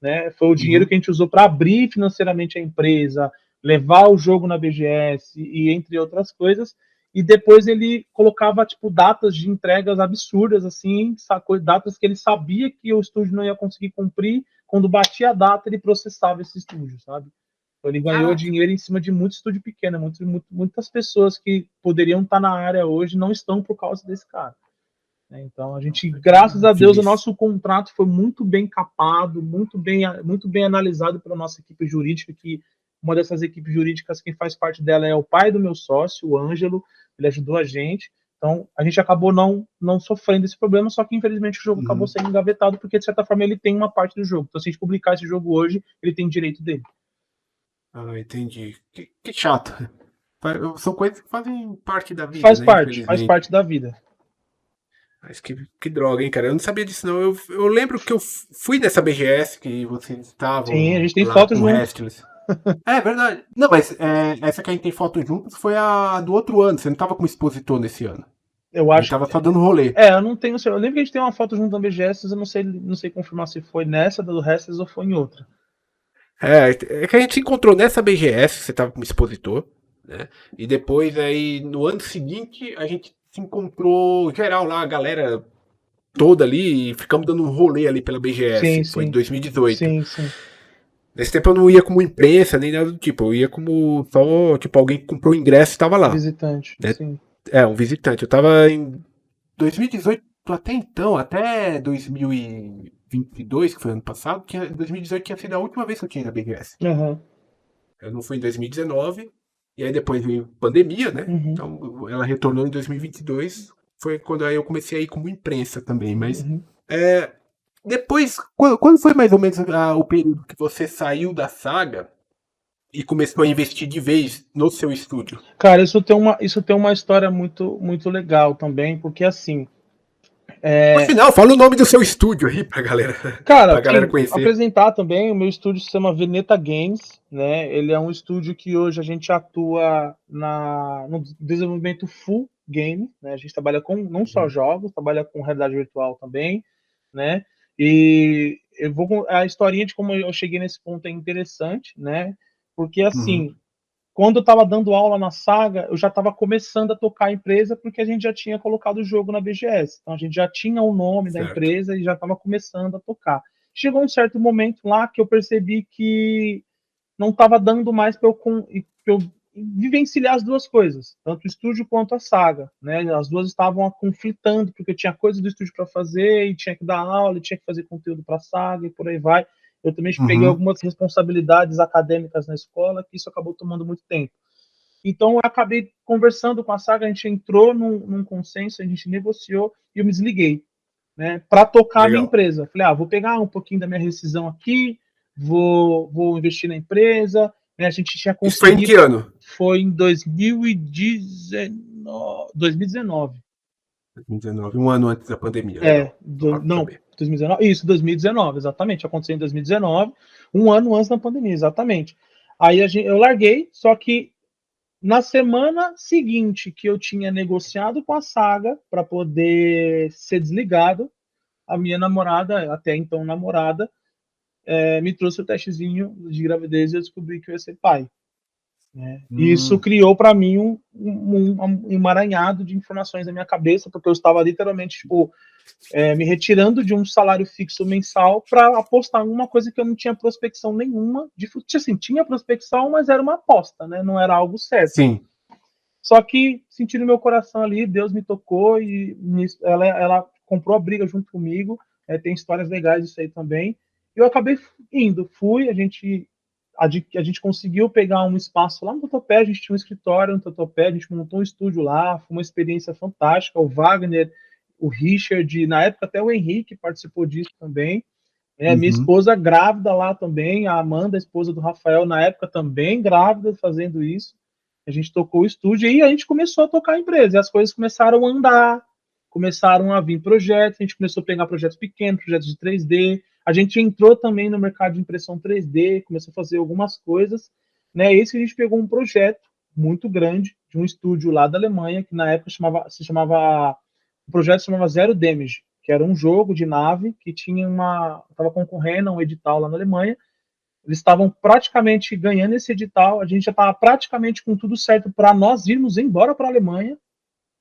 né? Foi o dinheiro Uhum. que a gente usou para abrir financeiramente a empresa, levar o jogo na BGS e entre outras coisas. E depois ele colocava tipo datas de entregas absurdas, assim, sacou? Datas que ele sabia que o estúdio não ia conseguir cumprir. Quando batia a data, ele processava esse estúdio, sabe? Então, ele ganhou Caraca. dinheiro em cima de muito estúdio pequeno. Muitas pessoas que poderiam estar na área hoje não estão por causa desse cara, né? Então, a gente, Nossa, graças que a Deus, o feliz. nosso contrato foi muito bem capado, muito bem analisado pela nossa equipe jurídica, que uma dessas equipes jurídicas, quem faz parte dela é o pai do meu sócio, o Ângelo, ele ajudou a gente. Então, a gente acabou não sofrendo esse problema, só que infelizmente o jogo acabou Uhum. sendo engavetado, porque de certa forma ele tem uma parte do jogo. Então, se a gente publicar esse jogo hoje, ele tem direito dele. Ah, entendi. Que chato. São coisas que fazem parte da vida, né? Faz Infelizmente. parte da vida. Mas que droga, hein, cara? Eu não sabia disso, não. Eu lembro que eu fui nessa BGS que vocês Sim, a estavam gente tem lá foto com o junto. Restless. É verdade. Não, mas essa que a gente tem foto juntos foi a do outro ano. Você não tava como expositor nesse ano. Eu A gente acho. tava só dando rolê. Eu não tenho. Eu lembro que a gente tem uma foto junto na BGS, eu não sei confirmar se foi nessa do Restless ou foi em outra. É que a gente se encontrou nessa BGS, você tava como expositor, né? E depois aí, no ano seguinte, a gente se encontrou geral lá, a galera toda ali, e ficamos dando um rolê ali pela Sim, BGS. Foi em sim. 2018. Sim, sim. Nesse tempo eu não ia como imprensa, nem nada do tipo. Eu ia como só, tipo, alguém que comprou o ingresso e tava lá, Visitante, né? sim. Um visitante. Eu tava em 2018 até então, até 2022, que foi ano passado, 2018 tinha sido a última vez que eu tinha ido na BGS. Aham. Eu não fui em 2019, e aí depois veio pandemia, né? Uhum. Então ela retornou em 2022, foi quando aí eu comecei a ir como imprensa também, mas Uhum. é, depois, quando foi mais ou menos o período que você saiu da saga e começou a investir de vez no seu estúdio? Cara, isso tem uma história muito legal também, porque assim, Por sinal, fala o nome do seu estúdio aí cara, pra galera assim, conhecer. apresentar também, o meu estúdio se chama Veneta Games, né? Ele é um estúdio que hoje a gente atua no desenvolvimento full game, né? A gente trabalha com não só Uhum, jogos, trabalha com realidade virtual também, né? E a historinha de como eu cheguei nesse ponto é interessante, né? Porque uhum, assim, quando eu estava dando aula na Saga, eu já estava começando a tocar a empresa porque a gente já tinha colocado o jogo na BGS. Então a gente já tinha o nome da certo. empresa e já estava começando a tocar. Chegou um certo momento lá que eu percebi que não estava dando mais para eu vivenciar as duas coisas, tanto o estúdio quanto a saga, né? As duas estavam conflitando, porque eu tinha coisa do estúdio para fazer, e tinha que dar aula, e tinha que fazer conteúdo para a saga, e por aí vai. Eu também peguei Uhum. algumas responsabilidades acadêmicas na escola, que isso acabou tomando muito tempo. Então, eu acabei conversando com a saga, a gente entrou num consenso, a gente negociou, e eu me desliguei, né, para tocar a minha Legal. empresa. Falei, vou pegar um pouquinho da minha rescisão aqui, vou investir na empresa, né, a gente tinha Isso foi em que conseguido, ano? foi em 2019, 2019. 2019, um ano antes da pandemia. Legal. Só pra Não, saber. 2019, isso, 2019, exatamente, aconteceu em 2019, um ano antes da pandemia, exatamente. Aí eu larguei, só que na semana seguinte que eu tinha negociado com a saga para poder ser desligado, a minha namorada, até então namorada, me trouxe o testezinho de gravidez e eu descobri que eu ia ser pai. Né? E isso Hum, criou para mim um emaranhado de informações na minha cabeça, porque eu estava literalmente tipo, me retirando de um salário fixo mensal para apostar em uma coisa que eu não tinha prospecção nenhuma. Assim, tinha prospecção, mas era uma aposta, né? Não era algo certo. sim. Só que senti no meu coração ali, Deus me tocou e ela comprou a briga junto comigo. Tem histórias legais disso aí também. Eu acabei indo, fui, a gente conseguiu pegar um espaço lá no Tatuapé, a gente tinha um escritório no Tatuapé, a gente montou um estúdio lá, foi uma experiência fantástica. O Wagner, o Richard, na época até o Henrique participou disso também. Minha Uhum. esposa grávida lá também, a Amanda, a esposa do Rafael, na época também grávida, fazendo isso. A gente tocou o estúdio e a gente começou a tocar a empresa. E as coisas começaram a andar, começaram a vir projetos, a gente começou a pegar projetos pequenos, projetos de 3D. A gente entrou também no mercado de impressão 3D, começou a fazer algumas coisas. Né? Esse que a gente pegou um projeto muito grande de um estúdio lá da Alemanha, que na época o projeto se chamava Zero Damage, que era um jogo de nave que estava concorrendo a um edital lá na Alemanha. Eles estavam praticamente ganhando esse edital, a gente já estava praticamente com tudo certo para nós irmos embora para a Alemanha,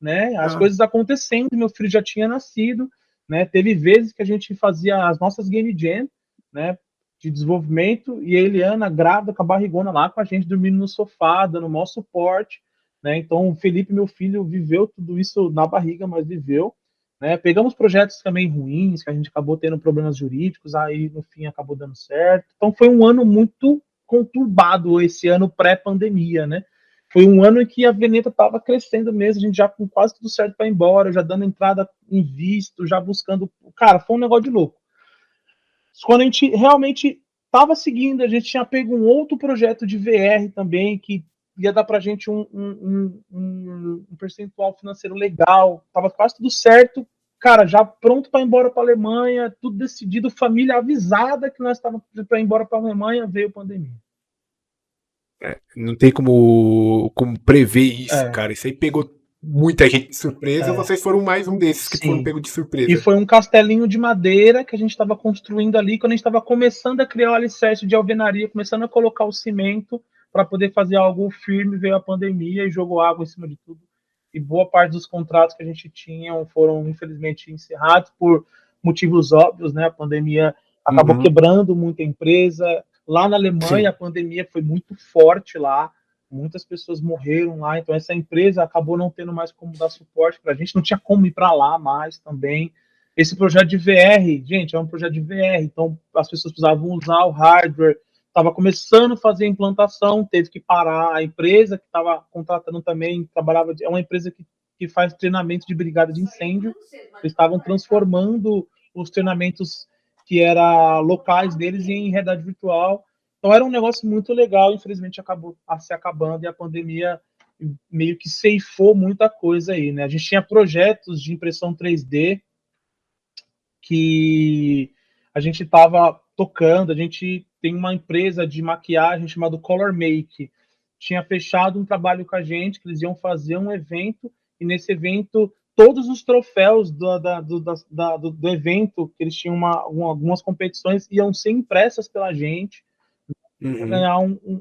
né? As Ah, coisas acontecendo, meu filho já tinha nascido, né? Teve vezes que a gente fazia as nossas game jam, né? De desenvolvimento, e a Eliana grávida com a barrigona lá com a gente, dormindo no sofá, dando o maior suporte, né? Então, o Felipe, meu filho, viveu tudo isso na barriga, mas viveu. Né? Pegamos projetos também ruins, que a gente acabou tendo problemas jurídicos, aí no fim acabou dando certo. Então foi um ano muito conturbado esse ano pré-pandemia, né? Foi um ano em que a Veneta estava crescendo mesmo, a gente já com quase tudo certo para ir embora, já dando entrada em visto, já buscando. Cara, foi um negócio de louco. Quando a gente realmente estava seguindo, a gente tinha pego um outro projeto de VR também, que ia dar para a gente um percentual financeiro legal, estava quase tudo certo, cara, já pronto para ir embora para a Alemanha, tudo decidido, família avisada que nós estávamos para ir embora para a Alemanha, veio a pandemia. não tem como prever isso, É, cara. Isso aí pegou muita gente de surpresa. é, Vocês foram mais um desses que foram sim. pegos de E surpresa. foi um castelinho de madeira que a gente estava construindo ali, quando a gente estava começando a criar o alicerce de alvenaria, começando a colocar o cimento para poder fazer algo firme, veio a pandemia e jogou água em cima de tudo. E boa parte dos contratos que a gente tinha foram, infelizmente, encerrados por motivos óbvios, né? A pandemia acabou Uhum. quebrando muita empresa. Lá na Alemanha, Sim. a pandemia foi muito forte lá. Muitas pessoas morreram lá, então essa empresa acabou não tendo mais como dar suporte para a gente, não tinha como ir para lá mais também. Esse projeto de VR, gente, é um projeto de VR, então as pessoas precisavam usar o hardware, estava começando a fazer a implantação, teve que parar. A empresa que estava contratando também trabalhava, é uma empresa que faz treinamento de brigada de incêndio, eles estavam transformando os treinamentos que eram locais deles em realidade virtual. Então era um negócio muito legal, infelizmente acabou se acabando e a pandemia meio que ceifou muita coisa aí, né? A gente tinha projetos de impressão 3D que a gente estava tocando, a gente tem uma empresa de maquiagem chamada Color Make, tinha fechado um trabalho com a gente, que eles iam fazer um evento, e nesse evento todos os troféus do evento, que eles tinham algumas competições, iam ser impressas pela gente, para Uhum. ganhar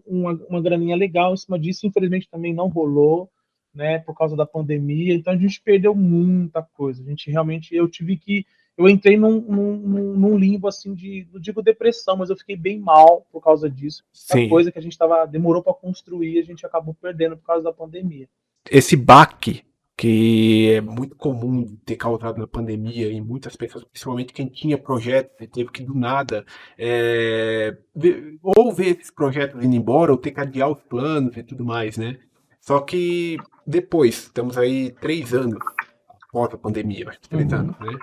uma graninha legal em cima disso. Infelizmente também não rolou, né, por causa da pandemia. Então a gente perdeu muita coisa. A gente realmente, eu tive que eu entrei num limbo assim de, não digo depressão, mas eu fiquei bem mal por causa disso. A Sim. coisa que a gente demorou para construir, a gente acabou perdendo por causa da pandemia. Esse baque que é muito comum de ter causado na pandemia em muitas pessoas, principalmente quem tinha projetos e teve que do nada ou ver esses projetos indo embora ou ter que adiar os planos e tudo mais, né? Só que depois, estamos aí 3 anos após a pandemia, acho que 3 anos, Uhum.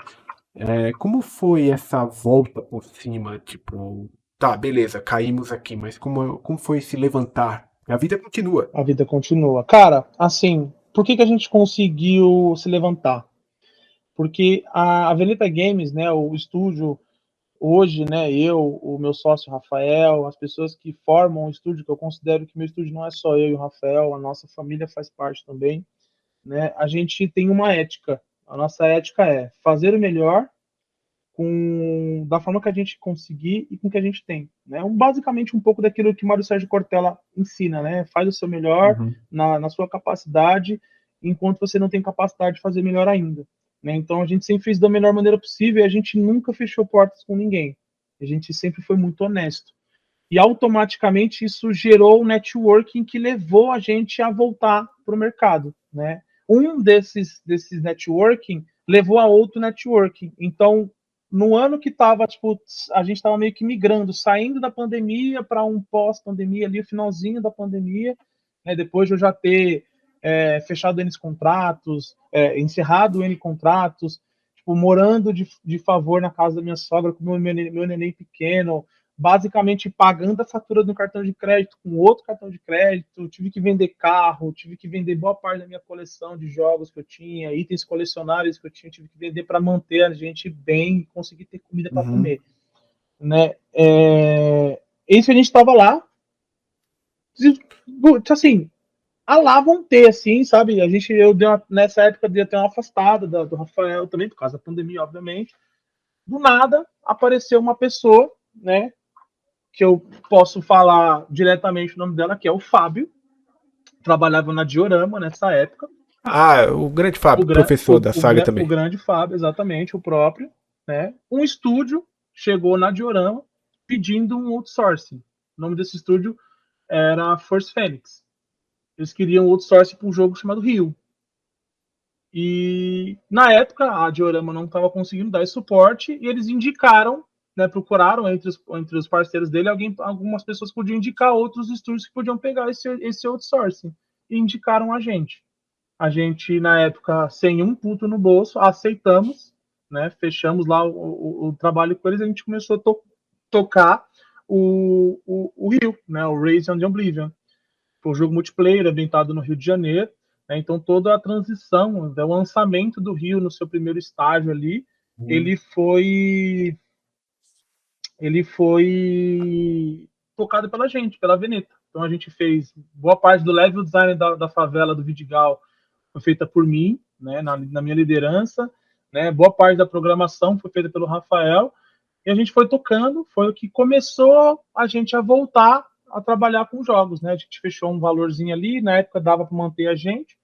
né? Como foi essa volta por cima? Tipo, tá, beleza, caímos aqui, mas como foi se levantar? A vida continua. A vida continua. Cara, assim, por que a gente conseguiu se levantar? Porque a Veneta Games, né, o estúdio, hoje, né, eu, o meu sócio Rafael, as pessoas que formam o estúdio, que eu considero que meu estúdio não é só eu e o Rafael, a nossa família faz parte também, né, a gente tem uma ética. A nossa ética é fazer o melhor da forma que a gente conseguir e com o que a gente tem, né? Basicamente um pouco daquilo que o Mário Sérgio Cortella ensina, né? Faz o seu melhor Uhum. na sua capacidade, enquanto você não tem capacidade de fazer melhor ainda, né? Então a gente sempre fez da melhor maneira possível e a gente nunca fechou portas com ninguém. A gente sempre foi muito honesto. E automaticamente isso gerou um networking que levou a gente a voltar para o mercado, né? Um desses networking levou a outro networking. Então, no ano que estava, tipo, a gente estava meio que migrando, saindo da pandemia para um pós-pandemia ali, o finalzinho da pandemia, né? Depois de eu já ter fechado N contratos, encerrado N contratos, tipo, morando de favor na casa da minha sogra com meu neném pequeno, basicamente pagando a fatura do cartão de crédito com outro cartão de crédito, tive que vender carro, tive que vender boa parte da minha coleção de jogos que eu tinha, itens colecionáveis que eu tinha, tive que vender para manter a gente bem e conseguir ter comida para Uhum. comer, né? Esse a gente estava lá, assim, a lá vão ter, assim, sabe? Nessa época eu ter uma afastada do Rafael também, por causa da pandemia, obviamente. Do nada apareceu uma pessoa, né, que eu posso falar diretamente o nome dela, que é o Fábio, trabalhava na Diorama nessa época. Ah, o grande Fábio, professor da saga O também. grande Fábio, exatamente, o próprio. Né? Um estúdio chegou na Diorama pedindo um outsourcing. O nome desse estúdio era Force Phoenix. Eles queriam outsourcing para um jogo chamado Rio. E na época a Diorama não estava conseguindo dar esse suporte e eles indicaram, né, procuraram entre os parceiros dele, algumas pessoas podiam indicar outros estúdios que podiam pegar esse outsourcing e indicaram a gente. A gente, na época, sem um puto no bolso, aceitamos, né, fechamos lá o trabalho com eles e a gente começou a tocar o Rio, né, o Raise on the Oblivion. Foi um jogo multiplayer ambientado no Rio de Janeiro, né? Então toda a transição, né, o lançamento do Rio no seu primeiro estágio ali, ele foi ele foi tocado pela gente, pela Veneta. Então a gente fez boa parte do level design da favela do Vidigal foi feita por mim, né, na minha liderança, né? Boa parte da programação foi feita pelo Rafael e a gente foi tocando, foi o que começou a gente a voltar a trabalhar com jogos, né? A gente fechou um valorzinho ali, na época dava para manter a gente,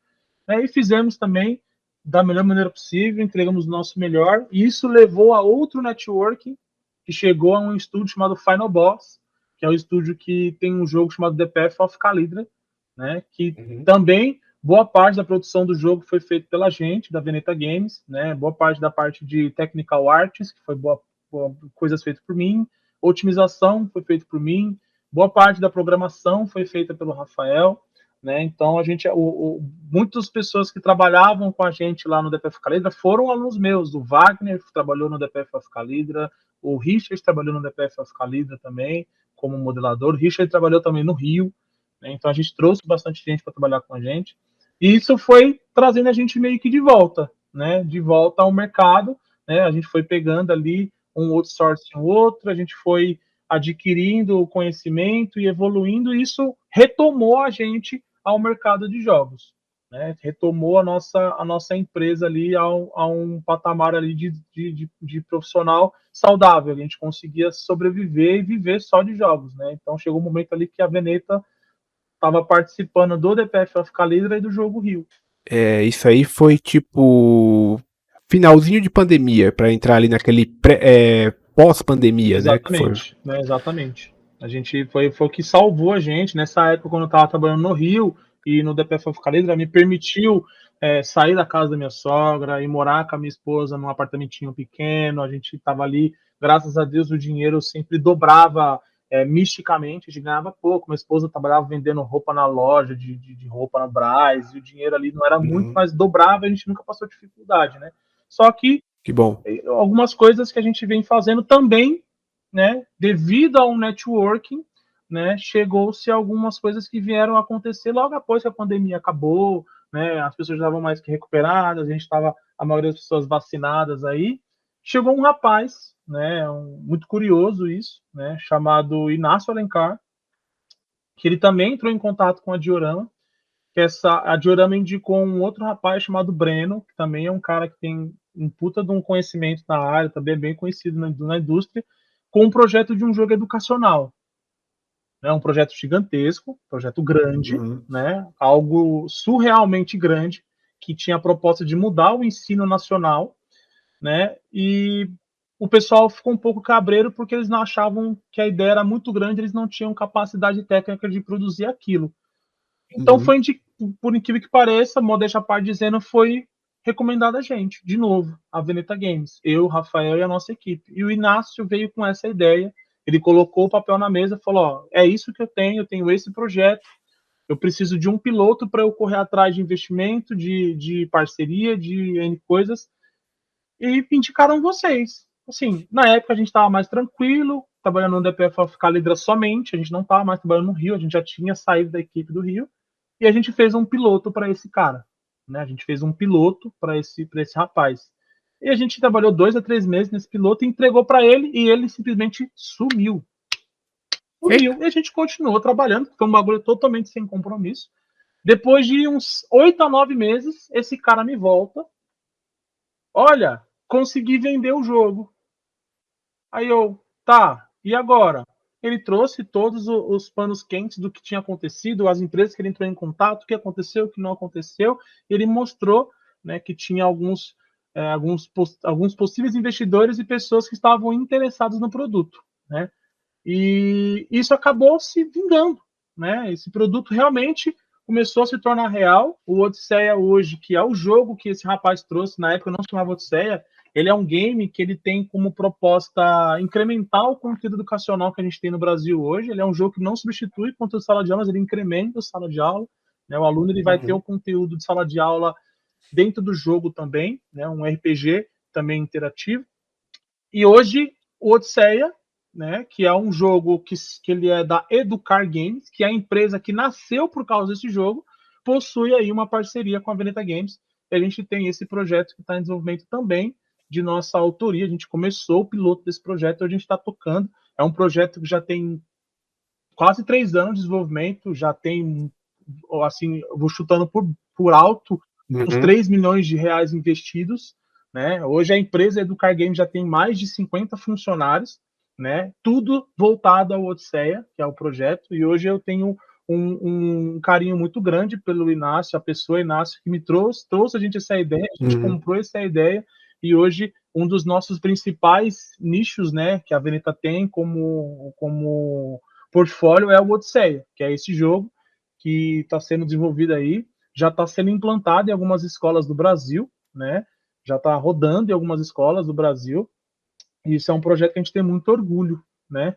né? E fizemos também da melhor maneira possível, entregamos o nosso melhor, e isso levou a outro networking que chegou a um estúdio chamado Final Boss, que é o estúdio que tem um jogo chamado The Path of Calidra, né? Que Uhum. também boa parte da produção do jogo foi feita pela gente, da Veneta Games, né? Boa parte da parte de technical arts, que foi coisas feitas por mim, otimização foi feita por mim, boa parte da programação foi feita pelo Rafael, né? Então a gente, muitas pessoas que trabalhavam com a gente lá no DPF Calidra foram alunos meus. O Wagner trabalhou no DPF Calidra, o Richard trabalhou no DPF Calidra também como modelador. O Richard trabalhou também no Rio, né? Então a gente trouxe bastante gente para trabalhar com a gente. E isso foi trazendo a gente meio que de volta, né? De volta ao mercado, né? A gente foi pegando ali um outsourcing outro, a gente foi adquirindo o conhecimento e evoluindo, e isso retomou a gente ao mercado de jogos, né? Retomou a nossa empresa ali a um patamar ali de profissional saudável. A gente conseguia sobreviver e viver só de jogos, né? Então chegou um momento ali que a Veneta estava participando do DPF of Calidra e do jogo Rio. Isso aí foi tipo. finalzinho de pandemia, para entrar ali naquele pós-pandemia, né? Que foi. Exatamente, né? Exatamente. A gente foi o que salvou a gente nessa época quando eu estava trabalhando no Rio e no DPF of Calidra me permitiu sair da casa da minha sogra e morar com a minha esposa num apartamentinho pequeno. A gente estava ali, graças a Deus, o dinheiro sempre dobrava misticamente, a gente ganhava pouco. Minha esposa trabalhava vendendo roupa na loja de roupa na Brás, e o dinheiro ali não era muito, mas dobrava, a gente nunca passou dificuldade, né? Só que Que bom. algumas coisas que a gente vem fazendo também, né, devido ao networking, né, chegou-se algumas coisas que vieram a acontecer logo após que a pandemia acabou, né, as pessoas já estavam mais que recuperadas, a gente estava, a maioria das pessoas vacinadas aí, chegou um rapaz, né, muito curioso isso, né, chamado Inácio Alencar, que ele também entrou em contato com a Diorama, que a Diorama indicou um outro rapaz chamado Breno, que também é um cara que tem um puta de um conhecimento na área, também é bem conhecido na indústria, com um projeto de um jogo educacional. Né? Um projeto gigantesco, um projeto grande, né? Algo surrealmente grande, que tinha a proposta de mudar o ensino nacional, né? E o pessoal ficou um pouco cabreiro porque eles não achavam que a ideia era muito grande, eles não tinham capacidade técnica de produzir aquilo. Então foi, por incrível que pareça, modéstia à parte dizendo, foi recomendado a gente, de novo, a Veneta Games, eu, o Rafael e a nossa equipe. E o Inácio veio com essa ideia, ele colocou o papel na mesa e falou, ó, é isso que eu tenho esse projeto, eu preciso de um piloto para eu correr atrás de investimento, de parceria, de N coisas, e indicaram vocês. Assim, na época a gente estava mais tranquilo, trabalhando no DPF of Calidra somente, a gente não estava mais trabalhando no Rio, a gente já tinha saído da equipe do Rio, e a gente fez um piloto para esse cara. Né? A gente fez um piloto para esse rapaz. E a gente trabalhou 2 a 3 meses nesse piloto, entregou para ele e ele simplesmente sumiu. Sumiu. E a gente continuou trabalhando, foi um bagulho totalmente sem compromisso. Depois de uns 8 a 9 meses, esse cara me volta. Olha, consegui vender o jogo. Aí eu, tá, e agora? Ele trouxe todos os panos quentes do que tinha acontecido, as empresas que ele entrou em contato, o que aconteceu, o que não aconteceu. Ele mostrou, né, que tinha alguns possíveis investidores e pessoas que estavam interessados no produto, né? E isso acabou se vingando, né? Esse produto realmente começou a se tornar real. O Odisseia hoje, que é o jogo que esse rapaz trouxe, na época não se chamava Odisseia, ele é um game que ele tem como proposta incrementar o conteúdo educacional que a gente tem no Brasil hoje. Ele é um jogo que não substitui conteúdo de sala de aula, mas ele incrementa a sala de aula. Né? O aluno ele vai ter o conteúdo de sala de aula dentro do jogo também, né? Um RPG também interativo. E hoje o Odisseia, né, que é um jogo que ele é da Educar Games, que é a empresa que nasceu por causa desse jogo, possui aí uma parceria com a Veneta Games. E a gente tem esse projeto que está em desenvolvimento também, de nossa autoria. A gente começou o piloto desse projeto, a gente está tocando. É um projeto que já tem quase 3 anos de desenvolvimento, já tem, assim, vou chutando por alto, uns 3 milhões de reais investidos. Né? Hoje a empresa Educar Games já tem mais de 50 funcionários, né? Tudo voltado ao Odisseia, que é o projeto, e hoje eu tenho um carinho muito grande pelo Inácio, a pessoa Inácio que me trouxe a gente essa ideia, a gente comprou essa ideia, e hoje um dos nossos principais nichos, né, que a Veneta tem como portfólio é o Odisseia, que é esse jogo que está sendo desenvolvido aí, já está sendo implantado em algumas escolas do Brasil, né? Já está rodando em algumas escolas do Brasil. E isso é um projeto que a gente tem muito orgulho, né?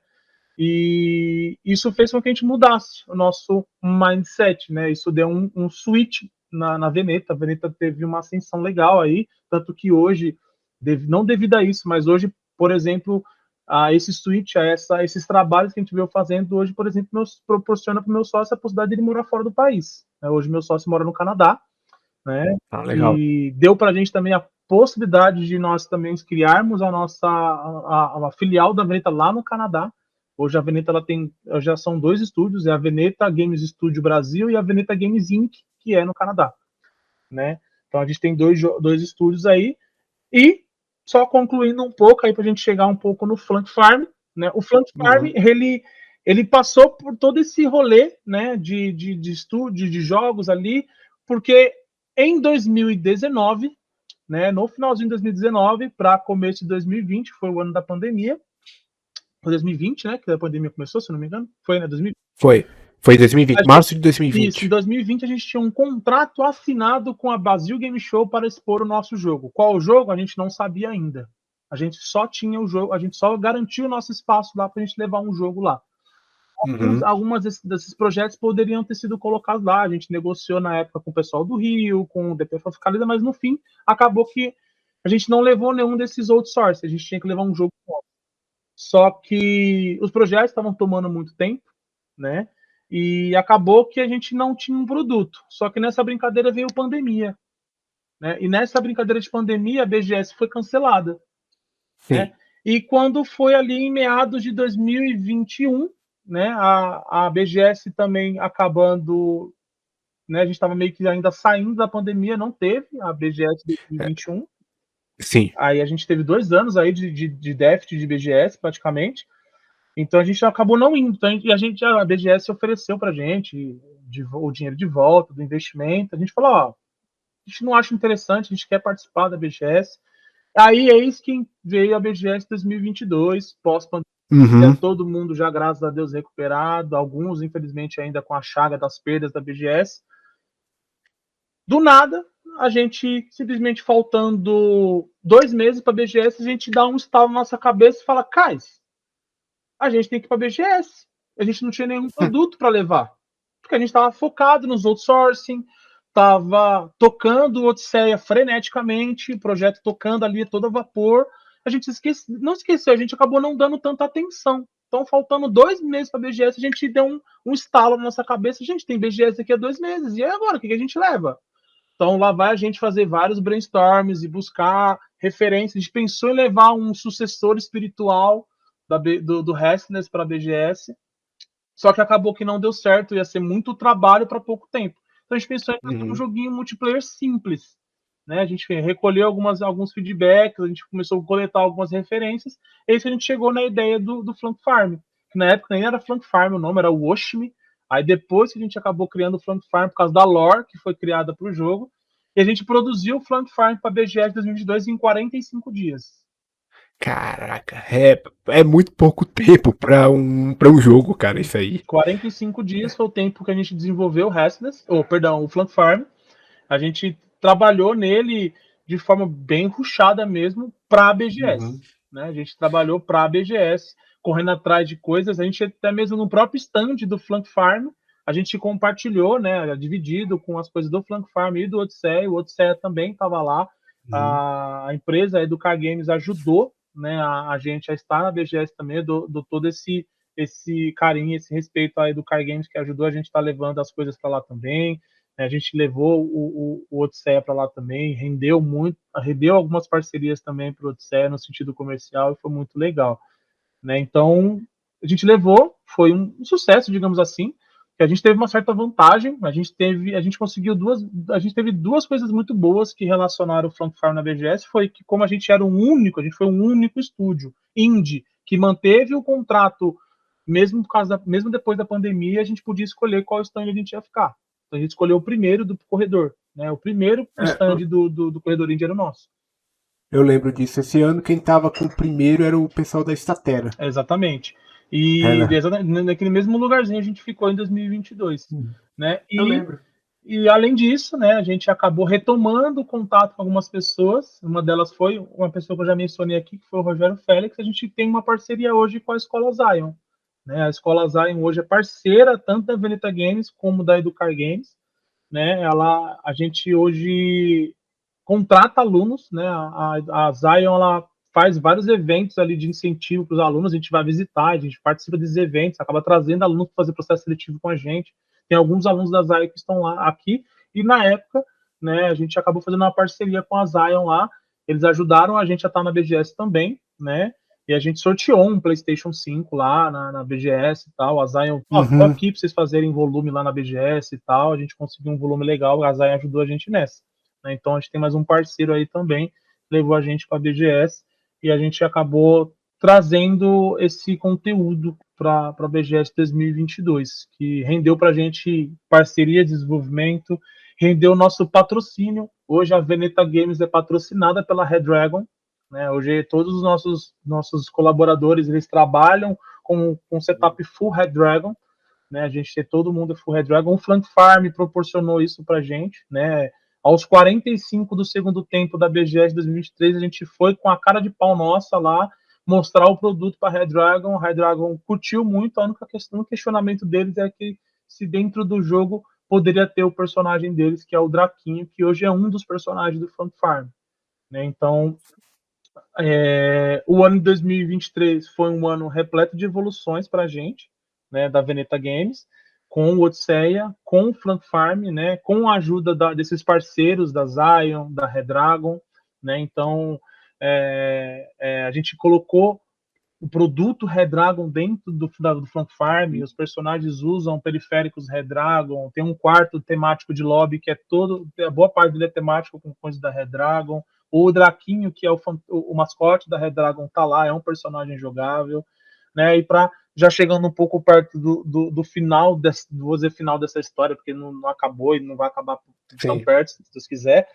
E isso fez com que a gente mudasse o nosso mindset, né? Isso deu um switch na Veneta. A Veneta teve uma ascensão legal aí, tanto que hoje, não devido a isso, mas hoje, por exemplo, a esse switch, esses trabalhos que a gente veio fazendo hoje, por exemplo, proporciona para o meu sócio a possibilidade de ele morar fora do país. Hoje meu sócio mora no Canadá, né? Legal. E deu para a gente também a possibilidade de nós também criarmos a nossa a filial da Veneta lá no Canadá. Hoje a Veneta ela tem, já são 2 estúdios, é a Veneta Games Studio Brasil e a Veneta Games Inc, que é no Canadá, né? Então a gente tem dois estúdios aí. E só concluindo um pouco aí para a gente chegar um pouco no Flank Farm, né? O Flank Farm ele passou por todo esse rolê, né, de estúdio, de jogos ali, porque em 2019, né, no finalzinho de 2019 para começo de 2020, foi o ano da pandemia. Foi 2020, né, que a pandemia começou, se não me engano. Foi, né, 2020. Foi em 2020, março de 2020. Isso, em 2020 a gente tinha um contrato assinado com a Brasil Game Show para expor o nosso jogo. Qual o jogo? A gente não sabia ainda. A gente só tinha o jogo, a gente só garantiu o nosso espaço lá para a gente levar um jogo lá. Algumas desses projetos poderiam ter sido colocados lá. A gente negociou na época com o pessoal do Rio, com o DPF Fiscalida, mas no fim acabou que a gente não levou nenhum desses outsourcing. A gente tinha que levar um jogo novo. Só que os projetos estavam tomando muito tempo, né? E acabou que a gente não tinha um produto. Só que nessa brincadeira veio pandemia, né? E nessa brincadeira de pandemia a BGS foi cancelada, né? E quando foi ali em meados de 2021, né? A BGS também acabando, né? A gente estava meio que ainda saindo da pandemia, não teve a BGS 2021. Sim. Aí a gente teve 2 anos aí de déficit de BGS praticamente. Então a gente acabou não indo. Então, a BGS ofereceu pra gente o dinheiro de volta, do investimento. A gente falou, ó, a gente não acha interessante, a gente quer participar da BGS. Aí eis que veio a BGS 2022, pós-pandemia, todo mundo já, graças a Deus, recuperado, alguns, infelizmente, ainda com a chaga das perdas da BGS. Do nada, a gente, simplesmente faltando 2 meses para a BGS, a gente dá um estalo na nossa cabeça e fala, Cais, a gente tem que ir para a BGS. A gente não tinha nenhum produto para levar. Porque a gente estava focado nos outsourcing, estava tocando o Odisseia freneticamente, o projeto tocando ali todo a vapor. A gente não esqueceu, a gente acabou não dando tanta atenção. Então, faltando 2 meses para a BGS, a gente deu um estalo na nossa cabeça. Gente, tem BGS daqui a 2 meses. E agora, o que a gente leva? Então, lá vai a gente fazer vários brainstorms e buscar referências. A gente pensou em levar um sucessor espiritual do Restless para a BGS, só que acabou que não deu certo, ia ser muito trabalho para pouco tempo. Então a gente pensou em fazer um joguinho multiplayer simples, né? A gente recolheu alguns feedbacks, a gente começou a coletar algumas referências, e aí a gente chegou na ideia do Flank Farm, que na época nem era Flank Farm o nome, era Woshmi. Aí depois que a gente acabou criando o Flank Farm por causa da lore que foi criada para o jogo, e a gente produziu o Flank Farm para a BGS 2022 em 45 dias. Caraca, é muito pouco tempo pra um jogo, cara, isso aí. 45 dias foi o tempo que a gente desenvolveu o Restless, o Flank Farm. A gente trabalhou nele de forma bem rushada mesmo para a BGS. Né? A gente trabalhou para a BGS, correndo atrás de coisas. A gente até mesmo no próprio stand do Flank Farm, a gente compartilhou, né, dividido com as coisas do Flank Farm e do Odisseia. O Odisseia também estava lá. A empresa a Educar Games ajudou, né, a gente a estar na BGS também, do todo esse carinho, esse respeito aí do Car Games que ajudou a gente a estar levando as coisas para lá também. A gente levou o Odisseia para lá também, rendeu algumas parcerias também para o Odisseia no sentido comercial e foi muito legal, né? Então a gente levou, foi um sucesso, digamos assim, que a gente teve uma certa vantagem, a gente teve duas coisas muito boas que relacionaram o Flank Farm na BGS, foi que como a gente foi um único estúdio indie que manteve o contrato mesmo depois da pandemia, a gente podia escolher qual stand a gente ia ficar. Então a gente escolheu o primeiro do corredor, né? O primeiro stand do corredor indie era o nosso. Eu lembro disso. Esse ano quem tava com o primeiro era o pessoal da Statera. Exatamente. E naquele mesmo lugarzinho a gente ficou em 2022, né? Eu lembro. E além disso, né, a gente acabou retomando o contato com algumas pessoas. Uma delas foi uma pessoa que eu já mencionei aqui, que foi o Rogério Félix. A gente tem uma parceria hoje com a Escola Zion. Né? A Escola Zion hoje é parceira tanto da Veneta Games como da Educar Games. Né? A gente hoje contrata alunos, né? A Zion ela faz vários eventos ali de incentivo para os alunos. A gente vai visitar, a gente participa desses eventos, acaba trazendo alunos para fazer processo seletivo com a gente. Tem alguns alunos da Zion que estão lá aqui e na época, né? A gente acabou fazendo uma parceria com a Zion lá. Eles ajudaram a gente a estar na BGS também, né? E a gente sorteou um PlayStation 5 lá na BGS e tal. A Zion, tô aqui para vocês fazerem volume lá na BGS e tal. A gente conseguiu um volume legal, a Zion ajudou a gente nessa. Né? Então a gente tem mais um parceiro aí também, levou a gente para a BGS e a gente acabou trazendo esse conteúdo para a BGS 2022, que rendeu para a gente parceria de desenvolvimento, rendeu nosso patrocínio. Hoje a Veneta Games é patrocinada pela Red Dragon, né? Hoje todos os nossos colaboradores, eles trabalham com setup full Red Dragon, né? A gente todo mundo é full Red Dragon. O Flank Farm proporcionou isso pra gente, né? Aos 45 do segundo tempo da BGS 2023, a gente foi com a cara de pau nossa lá mostrar o produto para Red Dragon. A Red Dragon curtiu muito. A única questão, o questionamento deles é que se dentro do jogo poderia ter o personagem deles, que é o Draquinho, que hoje é um dos personagens do Flank Farm, né? Então, o ano de 2023 foi um ano repleto de evoluções para a gente, né, da Veneta Games, com o Odisseia, com o Flank Farm, né, com a ajuda desses parceiros da Zion, da Red Dragon, né? Então, a gente colocou o produto Red Dragon dentro do Flank Farm, os personagens usam periféricos Red Dragon, tem um quarto temático de lobby que a boa parte dele é temático com coisas da Red Dragon. O Draquinho, que é o mascote da Red Dragon, tá lá, é um personagem jogável, né? E já chegando um pouco perto do final, vou dizer final dessa história, porque não acabou e não vai acabar tão perto, se Deus quiser.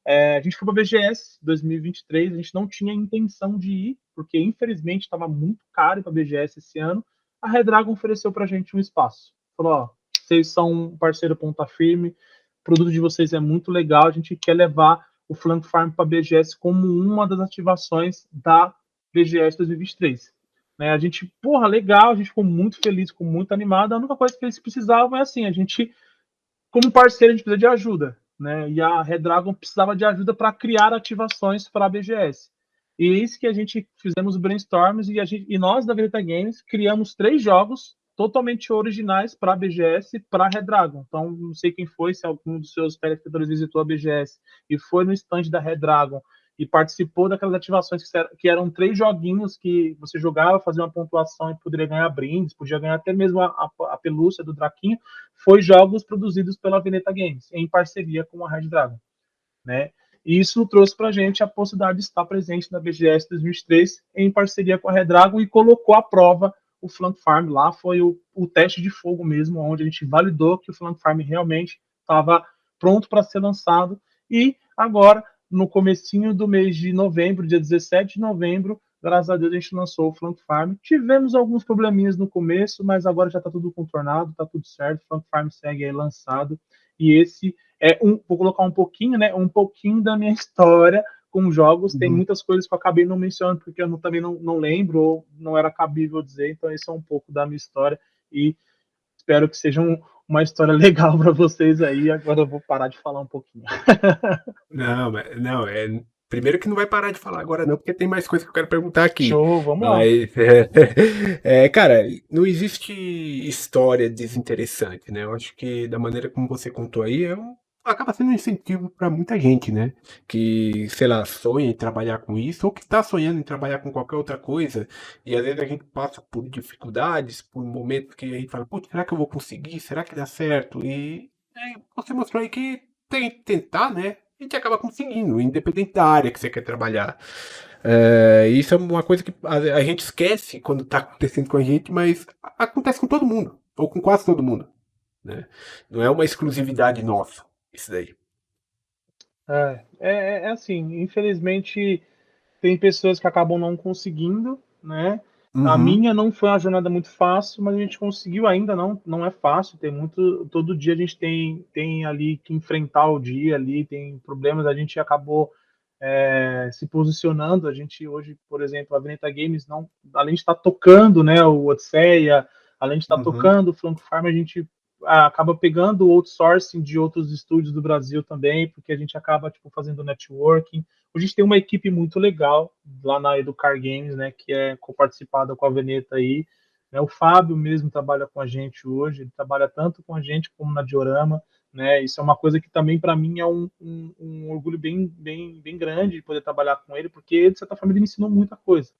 A gente foi para a BGS 2023, a gente não tinha intenção de ir, porque infelizmente estava muito caro para a BGS esse ano. A Red Dragon ofereceu para a gente um espaço. Falou: ó, vocês são um parceiro ponta firme, o produto de vocês é muito legal, a gente quer levar o Flank Farm para a BGS como uma das ativações da BGS 2023. Né, a gente, legal, a gente ficou muito feliz, ficou muito animado. A única coisa que eles precisavam é assim, a gente, como parceiro, a gente precisa de ajuda, né? E a Red Dragon precisava de ajuda para criar ativações para a BGS. E eis que a gente fizemos brainstorms e nós da Veneta Games criamos 3 jogos totalmente originais para a BGS e para a Red Dragon. Então, não sei quem foi, se algum dos seus telespectadores visitou a BGS e foi no stand da Red Dragon e participou daquelas ativações que eram 3 joguinhos que você jogava, fazia uma pontuação e poderia ganhar brindes, podia ganhar até mesmo a pelúcia do Draquinho. Foi jogos produzidos pela Veneta Games, em parceria com a Red Dragon, né? E isso trouxe para a gente a possibilidade de estar presente na BGS 2023 em parceria com a Red Dragon e colocou à prova o Flank Farm. Lá foi o teste de fogo mesmo, onde a gente validou que o Flank Farm realmente estava pronto para ser lançado. E agora, no comecinho do mês de novembro, dia 17 de novembro, graças a Deus a gente lançou o Flank Farm. Tivemos alguns probleminhas no começo, mas agora já está tudo contornado, está tudo certo. O Flank Farm segue aí lançado. E esse vou colocar um pouquinho, né? Um pouquinho da minha história com jogos. Tem muitas coisas que eu acabei não mencionando, porque eu também não lembro, ou não era cabível dizer. Então, esse é um pouco da minha história. E espero que seja uma história legal para vocês aí. Agora eu vou parar de falar um pouquinho. Não, primeiro que não vai parar de falar agora não, porque tem mais coisa que eu quero perguntar aqui. Show, vamos lá. Cara, não existe história desinteressante, né? Eu acho que da maneira como você contou aí, acaba sendo um incentivo para muita gente, né? Que, sei lá, sonha em trabalhar com isso, ou que está sonhando em trabalhar com qualquer outra coisa, e às vezes a gente passa por dificuldades, por momentos que a gente fala, putz, será que eu vou conseguir? Será que dá certo? E você mostrou aí que tem que tentar, né? A gente acaba conseguindo, independente da área que você quer trabalhar. Isso é uma coisa que a gente esquece quando está acontecendo com a gente, mas acontece com todo mundo, ou com quase todo mundo, né? Não é uma exclusividade nossa, isso daí. É assim, infelizmente tem pessoas que acabam não conseguindo, né? A minha não foi uma jornada muito fácil, mas a gente conseguiu ainda, não é fácil, tem muito, todo dia a gente tem ali que enfrentar o dia ali, tem problemas, a gente acabou se posicionando, a gente hoje, por exemplo, a Veneta Games, além de estar tocando, né, o Odisseia, além de estar tocando o Flank Farm, a gente acaba pegando o outsourcing de outros estúdios do Brasil também, porque a gente acaba fazendo networking. A gente tem uma equipe muito legal lá na Educar Games, né, que é participada com a Veneta aí. Né, o Fábio mesmo trabalha com a gente hoje, ele trabalha tanto com a gente como na Diorama. Né, isso é uma coisa que também para mim é um orgulho bem grande de poder trabalhar com ele, porque de certa forma ele me ensinou muita coisa.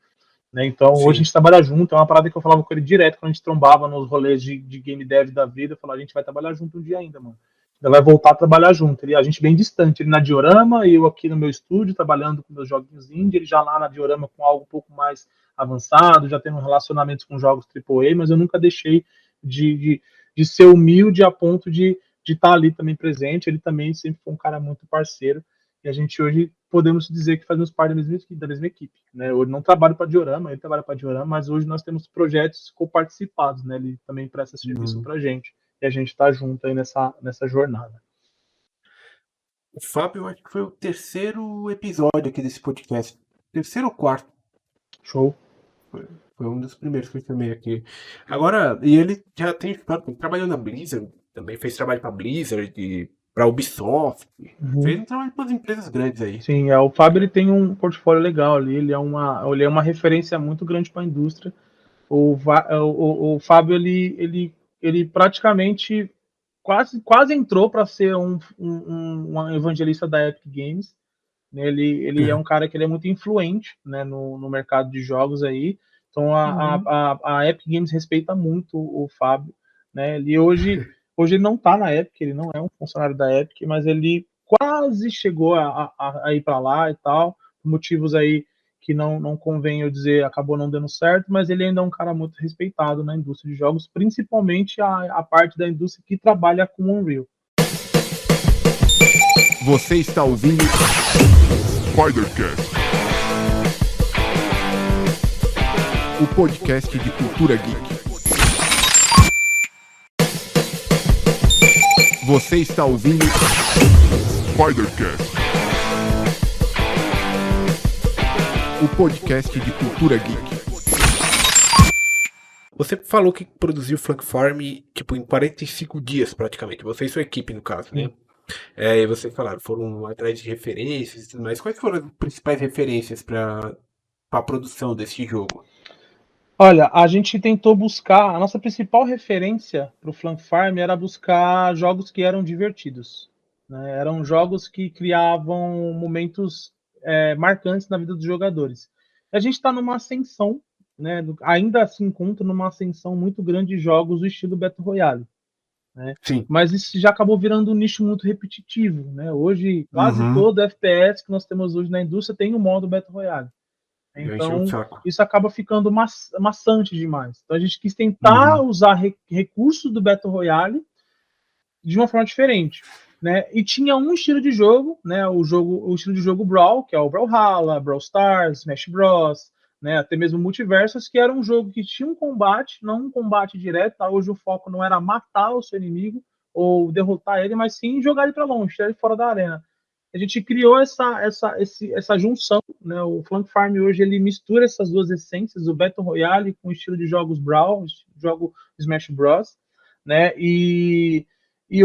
Né? Então, Sim. Hoje a gente trabalha junto, é uma parada que eu falava com ele direto quando a gente trombava nos rolês de game dev da vida. Eu falava, a gente vai trabalhar junto um dia ainda, mano. Ainda vai voltar a trabalhar junto. A gente bem distante, ele na Diorama, eu aqui no meu estúdio, trabalhando com meus joguinhos indie, ele já lá na Diorama com algo um pouco mais avançado, já tendo relacionamentos com jogos AAA, mas eu nunca deixei de ser humilde a ponto de de estar ali também presente. Ele também sempre foi um cara muito parceiro, e a gente hoje podemos dizer que fazemos parte da mesma equipe, né? Eu não trabalho para a Diorama, ele trabalha para a Diorama, mas hoje nós temos projetos coparticipados, né? Ele também presta serviço para a gente, e a gente está junto aí nessa jornada. O Fábio, eu acho que foi o terceiro episódio aqui desse podcast. Terceiro ou quarto? Show. Foi um dos primeiros que eu chamei aqui. Agora, e ele já tem trabalhou na Blizzard, também fez trabalho pra Blizzard, pra Ubisoft. Fez um trabalho para as empresas grandes aí. Sim, o Fábio ele tem um portfólio legal ali, ele é uma referência muito grande para a indústria. O Fábio ele praticamente quase entrou para ser um evangelista da Epic Games. Ele é um cara que ele é muito influente, né, no mercado de jogos aí. Então a Epic Games respeita muito o Fábio, né? Ele hoje ele não está na Epic, ele não é um funcionário da Epic, mas ele quase chegou a ir para lá e tal, por motivos aí que não convém eu dizer, acabou não dando certo, mas ele ainda é um cara muito respeitado na indústria de jogos, principalmente a parte da indústria que trabalha com Unreal. Você está ouvindo Spidercast, o podcast de cultura geek. Você está ouvindo Spidercast, o podcast de cultura geek. Você falou que produziu Flank Farm tipo em 45 dias praticamente. Você e sua equipe, no caso, né? E vocês falaram, foram atrás de referências e tudo mais. Quais foram as principais referências para a produção desse jogo? Olha, a gente tentou buscar, a nossa principal referência para o Flank Farm era buscar jogos que eram divertidos, né? Eram jogos que criavam momentos marcantes na vida dos jogadores. A gente está numa ascensão, né? Ainda se encontra numa ascensão muito grande de jogos do estilo Battle Royale, né? Sim. Mas isso já acabou virando um nicho muito repetitivo, né? Hoje, quase todo FPS que nós temos hoje na indústria tem o modo Battle Royale. Então, isso acaba ficando maçante demais. Então, a gente quis tentar usar recursos do Battle Royale de uma forma diferente, né? E tinha um estilo de jogo, né? O estilo de jogo Brawl, que é o Brawlhalla, Brawl Stars, Smash Bros, né? Até mesmo Multiversus, que era um jogo que tinha um combate, não um combate direto. Tá? Hoje o foco não era matar o seu inimigo ou derrotar ele, mas sim jogar ele para longe, tirar ele fora da arena. A gente criou essa junção, né? O Flank Farm hoje ele mistura essas duas essências, o Battle Royale com o estilo de jogos Brawl, jogo Smash Bros, né? E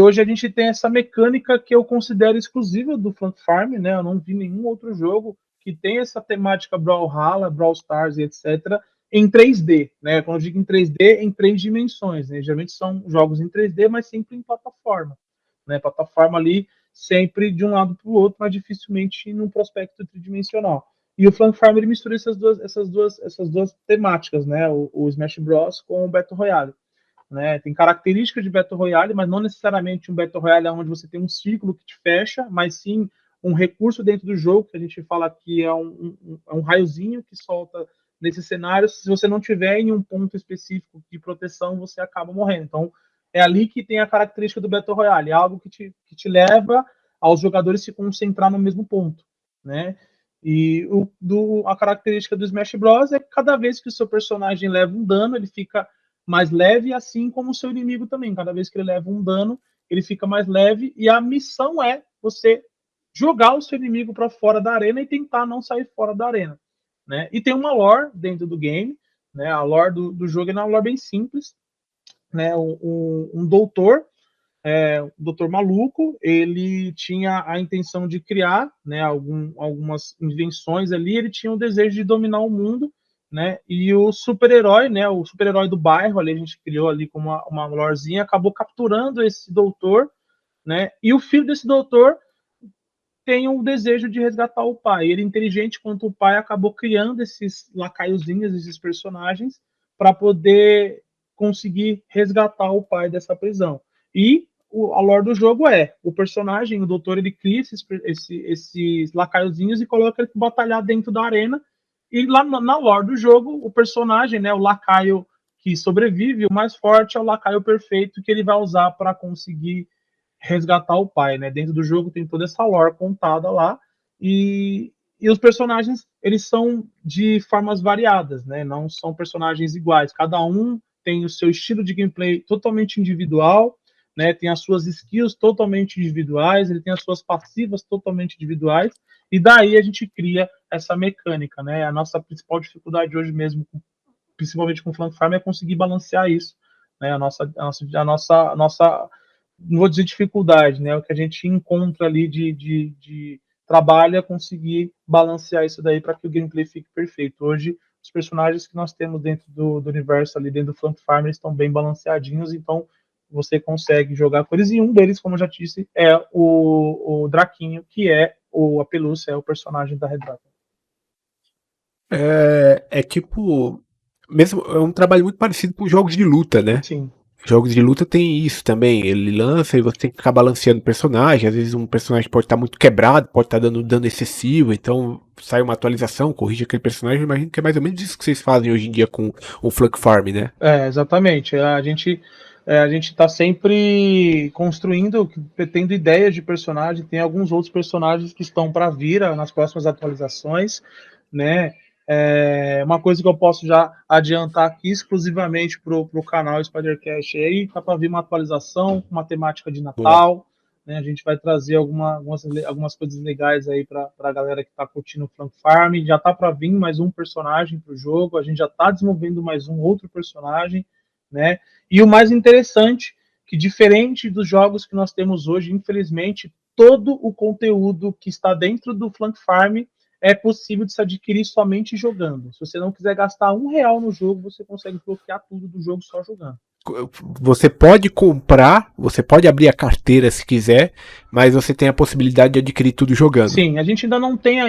hoje a gente tem essa mecânica que eu considero exclusiva do Flank Farm, né? Eu não vi nenhum outro jogo que tem essa temática Brawlhalla, Brawl Stars e etc. em 3D, né? Quando eu digo em 3D, em 3 dimensões, né? Geralmente são jogos em 3D, mas sempre em plataforma, né? Plataforma ali sempre de um lado para o outro, mas dificilmente num prospecto tridimensional. E o Flank Farm ele mistura essas duas temáticas, né? O Smash Bros com o Battle Royale, né? Tem características de Battle Royale, mas não necessariamente um Battle Royale onde você tem um ciclo que te fecha, mas sim um recurso dentro do jogo que a gente fala que é um raiozinho que solta nesse cenário. Se você não tiver em um ponto específico de proteção, você acaba morrendo. Então é ali que tem a característica do Battle Royale, algo que te leva aos jogadores se concentrar no mesmo ponto, né? E a característica do Smash Bros é que cada vez que o seu personagem leva um dano, ele fica mais leve, assim como o seu inimigo também. Cada vez que ele leva um dano, ele fica mais leve, e a missão é você jogar o seu inimigo para fora da arena e tentar não sair fora da arena, né? E tem uma lore dentro do game, né? A lore do jogo é uma lore bem simples, né? Um doutor maluco, ele tinha a intenção de criar, né, algumas invenções ali, ele tinha o desejo de dominar o mundo, né, e o super-herói, né, o super-herói do bairro, ali a gente criou ali como uma lorezinha, acabou capturando esse doutor, né, e o filho desse doutor tem o desejo de resgatar o pai. Ele, inteligente quanto o pai, acabou criando esses lacaiozinhos, esses personagens, para poder conseguir resgatar o pai dessa prisão. E a lore do jogo o personagem, o doutor, ele cria esses lacaiozinhos e coloca ele para batalhar dentro da arena. E lá na lore do jogo, o personagem, né, o lacaio que sobrevive, o mais forte é o lacaio perfeito que ele vai usar para conseguir resgatar o pai, né? Dentro do jogo tem toda essa lore contada lá e os personagens, eles são de formas variadas, né? Não são personagens iguais. Cada um tem o seu estilo de gameplay totalmente individual, né? Tem as suas skills totalmente individuais, ele tem as suas passivas totalmente individuais, e daí a gente cria essa mecânica, né? A nossa principal dificuldade hoje mesmo, principalmente com o Flank Farm, é conseguir balancear isso, né? A nossa não vou dizer dificuldade, né? O que a gente encontra ali de trabalho é conseguir balancear isso daí para que o gameplay fique perfeito. Hoje, os personagens que nós temos dentro do universo ali, dentro do Flank Farm, estão bem balanceadinhos, então você consegue jogar com eles, e um deles, como eu já disse, é o Draquinho, que é a pelúcia, é o personagem da Red Dragon. É tipo. Mesmo, é um trabalho muito parecido com jogos de luta, né? Sim. Jogos de luta tem isso também. Ele lança e você tem que ficar balanceando o personagem. Às vezes um personagem pode estar muito quebrado, pode estar dando dano excessivo. Então sai uma atualização, corrige aquele personagem. Eu imagino que é mais ou menos isso que vocês fazem hoje em dia com o Flank Farm, né? Exatamente. A gente está sempre construindo, tendo ideias de personagem. Tem alguns outros personagens que estão para vir nas próximas atualizações, né? Uma coisa que eu posso já adiantar aqui exclusivamente para o canal Spidercast aí, tá para vir uma atualização com uma temática de Boa. Natal, né? A gente vai trazer algumas coisas legais aí para a galera que está curtindo o Flank Farm. Já tá para vir mais um personagem para o jogo, a gente já está desenvolvendo mais um outro personagem, né? E o mais interessante, que diferente dos jogos que nós temos hoje, infelizmente, todo o conteúdo que está dentro do Flank Farm é possível de se adquirir somente jogando. Se você não quiser gastar R$1 no jogo, você consegue bloquear tudo do jogo só jogando. Você pode comprar, você pode abrir a carteira se quiser, mas você tem a possibilidade de adquirir tudo jogando. Sim, a gente ainda não tem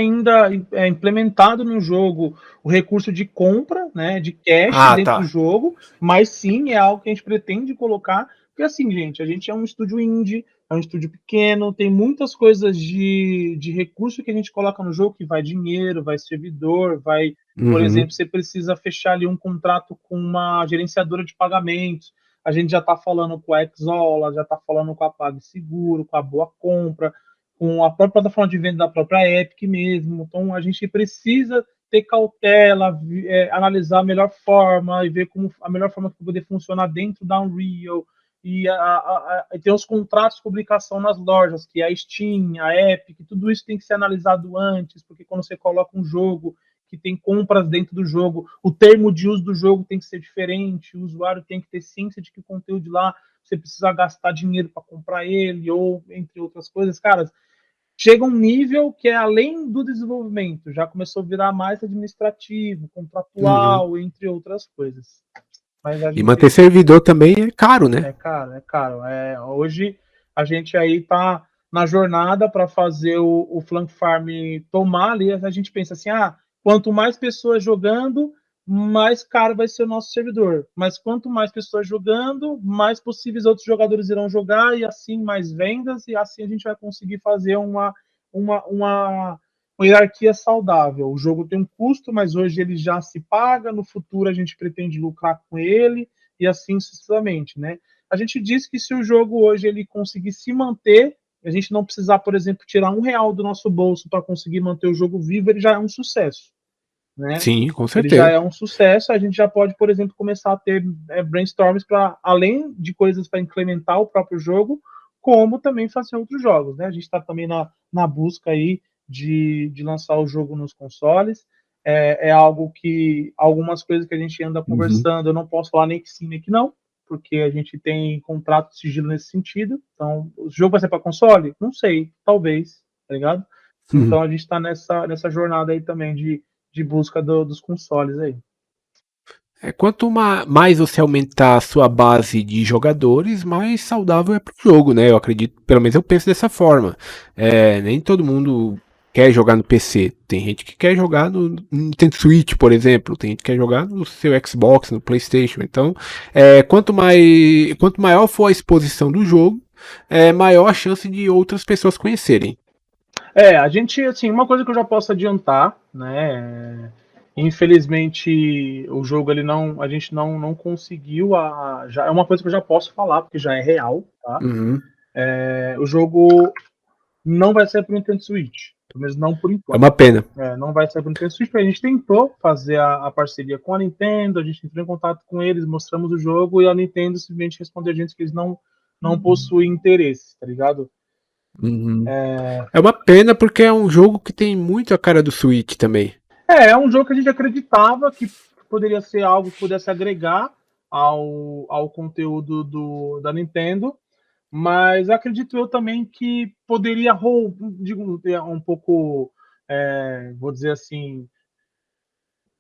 implementado no jogo o recurso de compra, né, de cash dentro do jogo, mas sim é algo que a gente pretende colocar, porque assim, gente, a gente é um estúdio indie, é um estúdio pequeno, tem muitas coisas de recurso que a gente coloca no jogo, que vai dinheiro, vai servidor, vai, por exemplo, você precisa fechar ali um contrato com uma gerenciadora de pagamentos, a gente já está falando com a Exola, já está falando com a PagSeguro, com a Boa Compra, com a própria plataforma de venda da própria Epic mesmo. Então a gente precisa ter cautela, analisar a melhor forma e ver como a melhor forma que poder funcionar dentro da Unreal e ter os contratos de publicação nas lojas, que é a Steam, a Epic, tudo isso tem que ser analisado antes, porque quando você coloca um jogo que tem compras dentro do jogo, o termo de uso do jogo tem que ser diferente, o usuário tem que ter ciência de que o conteúdo lá você precisa gastar dinheiro para comprar ele, ou entre outras coisas. Cara, chega um nível que é além do desenvolvimento, já começou a virar mais administrativo, contratual, entre outras coisas. Mas E manter servidor também é caro, né? É caro. Hoje a gente aí tá na jornada para fazer o Flank Farm tomar ali, a gente pensa assim, quanto mais pessoas jogando, mais caro vai ser o nosso servidor. Mas quanto mais pessoas jogando, mais possíveis outros jogadores irão jogar, e assim mais vendas, e assim a gente vai conseguir fazer uma hierarquia saudável. O jogo tem um custo, mas hoje ele já se paga, no futuro a gente pretende lucrar com ele, e assim sucessivamente, né? A gente diz que se o jogo hoje ele conseguir se manter, a gente não precisar, por exemplo, tirar R$1 do nosso bolso para conseguir manter o jogo vivo, ele já é um sucesso. Né? Sim, com Ele certeza. já é um sucesso, a gente já pode, por exemplo, começar a ter brainstorms para, além de coisas para implementar o próprio jogo, como também fazer outros jogos. Né? A gente está também na busca aí de lançar o jogo nos consoles. É algo que, algumas coisas que a gente anda conversando, eu não posso falar nem que sim, nem que não, porque a gente tem contrato de sigilo nesse sentido. Então, o jogo vai ser para console? Não sei, talvez, tá ligado? Então a gente está nessa jornada aí também de busca dos consoles aí. Quanto mais você aumentar a sua base de jogadores, mais saudável é pro jogo, né? Eu acredito, pelo menos eu penso dessa forma. Nem todo mundo quer jogar no PC. Tem gente que quer jogar no Nintendo Switch, por exemplo. Tem gente que quer jogar no seu Xbox, no PlayStation. Então, quanto maior for a exposição do jogo, maior a chance de outras pessoas conhecerem. A gente, assim, uma coisa que eu já posso adiantar, né? Infelizmente, o jogo a gente não conseguiu. Já é uma coisa que eu já posso falar, porque já é real, tá? O jogo não vai sair para o Nintendo Switch, pelo menos não por enquanto. É uma pena. Não vai sair para o Nintendo Switch, porque a gente tentou fazer a parceria com a Nintendo, a gente entrou em contato com eles, mostramos o jogo e a Nintendo simplesmente respondeu a gente que eles não possuem interesse, tá ligado? Uhum. É uma pena porque é um jogo que tem muito a cara do Switch também. É um jogo que a gente acreditava que poderia ser algo que pudesse agregar ao conteúdo da Nintendo, mas acredito eu também que poderia um pouco, vou dizer assim,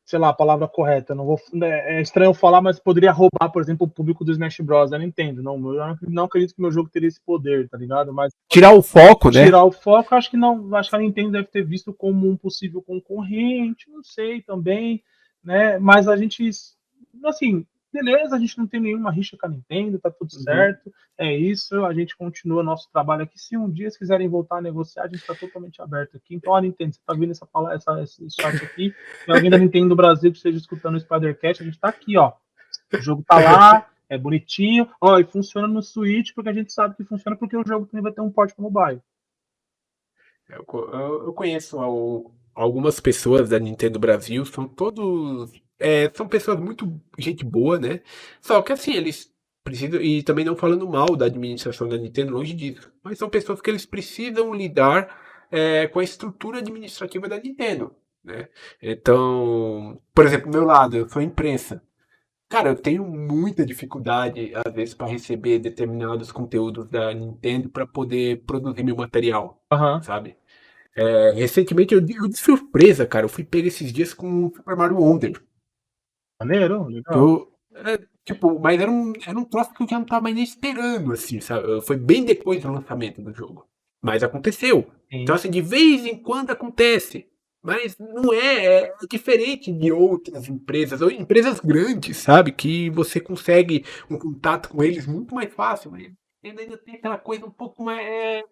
sei lá, a palavra correta, não vou, é estranho falar, mas poderia roubar, por exemplo, o público do Smash Bros. Da Nintendo. Eu não acredito que meu jogo teria esse poder, tá ligado? Mas tirar o foco, né? Tirar o foco, acho que não. Acho que a Nintendo deve ter visto como um possível concorrente, não sei também, né? Mas a gente, assim, beleza, a gente não tem nenhuma rixa com a Nintendo, tá tudo certo, é isso, a gente continua nosso trabalho aqui. Se um dia vocês quiserem voltar a negociar, a gente está totalmente aberto aqui. Então, a Nintendo, você tá vendo esse chat aqui, tem alguém da Nintendo do Brasil que esteja escutando o Spider-Cast, a gente tá aqui, ó. O jogo tá lá, é bonitinho, ó, e funciona no Switch, porque a gente sabe que funciona, porque o jogo também vai ter um port pro mobile. Eu conheço algumas pessoas da Nintendo Brasil, são todos. São pessoas muito gente boa, né? Só que assim, eles precisam. E também não falando mal da administração da Nintendo, longe disso. Mas são pessoas que eles precisam lidar com a estrutura administrativa da Nintendo, né? Então, por exemplo, do meu lado, eu sou imprensa. Cara, eu tenho muita dificuldade, às vezes, para receber determinados conteúdos da Nintendo para poder produzir meu material, sabe? Recentemente, eu de surpresa, cara, eu fui pego esses dias com o Super Mario Wonder. Maneiro, legal. Tipo, mas era um troço que eu já não tava mais nem esperando, assim, sabe? Foi bem depois do lançamento do jogo. Mas aconteceu. Sim. Então, assim, de vez em quando acontece. Mas não é diferente de outras empresas, ou empresas grandes, sabe? Que você consegue um contato com eles muito mais fácil, mas ainda tem aquela coisa um pouco mais.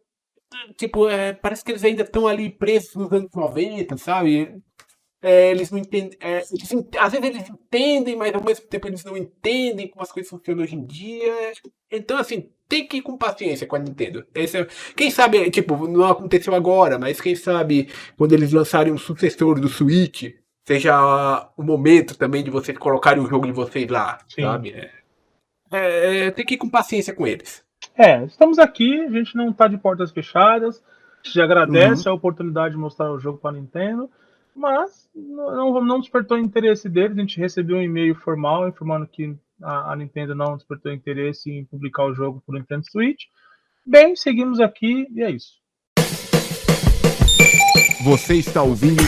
Tipo, parece que eles ainda estão ali presos nos anos 90, sabe? Eles não entendem. Às vezes eles entendem, mas ao mesmo tempo eles não entendem como as coisas funcionam hoje em dia. Então, assim, tem que ir com paciência com a Nintendo. Quem sabe, tipo, não aconteceu agora, mas quem sabe quando eles lançarem um sucessor do Switch, seja o momento também de vocês colocarem o jogo de vocês lá, Sim. sabe? Tem que ir com paciência com eles. Estamos aqui, a gente não tá de portas fechadas, a gente agradece a oportunidade de mostrar o jogo para a Nintendo, mas não despertou interesse deles. A gente recebeu um e-mail formal informando que a Nintendo não despertou interesse em publicar o jogo para o Nintendo Switch. Bem, seguimos aqui e é isso. Você está ouvindo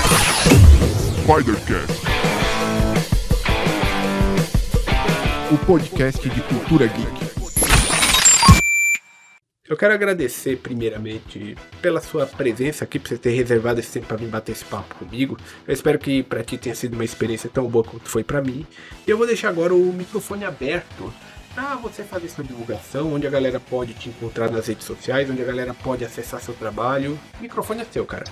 Spider-Cast, o podcast de cultura geek. Eu quero agradecer primeiramente pela sua presença aqui, por você ter reservado esse tempo para vir bater esse papo comigo. Eu espero que para ti tenha sido uma experiência tão boa quanto foi para mim. E eu vou deixar agora o microfone aberto para você fazer sua divulgação, onde a galera pode te encontrar nas redes sociais, onde a galera pode acessar seu trabalho. O microfone é seu, cara.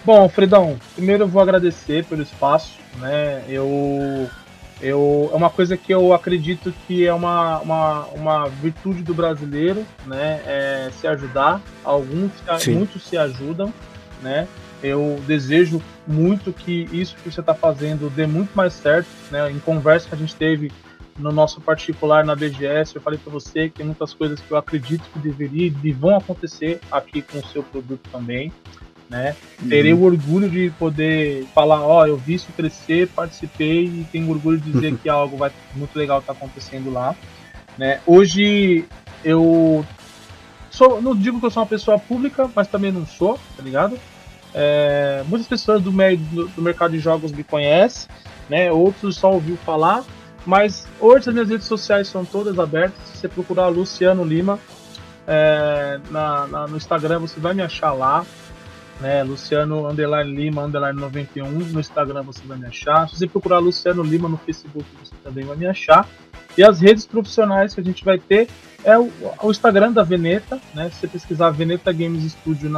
Bom, Fredão, primeiro eu vou agradecer pelo espaço, né? É uma coisa que eu acredito que é uma virtude do brasileiro, né? É se ajudar. Muitos se ajudam, né? Eu desejo muito que isso que você está fazendo dê muito mais certo, né? Em conversa que a gente teve no nosso particular na BGS, eu falei para você que tem muitas coisas que eu acredito que deveria e vão acontecer aqui com o seu produto também, né? Terei o orgulho de poder falar, eu vi isso crescer, participei e tenho orgulho de dizer que algo muito legal está acontecendo lá, né? Hoje eu não digo que eu sou uma pessoa pública, mas também não sou, tá ligado? Muitas pessoas do mercado de jogos me conhecem, né? Outros só ouviu falar, mas hoje as minhas redes sociais são todas abertas. Se você procurar Luciano Lima no Instagram, você vai me achar lá, né? Luciano _Lima _91 no Instagram você vai me achar. Se você procurar Luciano Lima no Facebook, você também vai me achar. E as redes profissionais que a gente vai ter é o Instagram da Veneta, né? Se você pesquisar Veneta Games Studio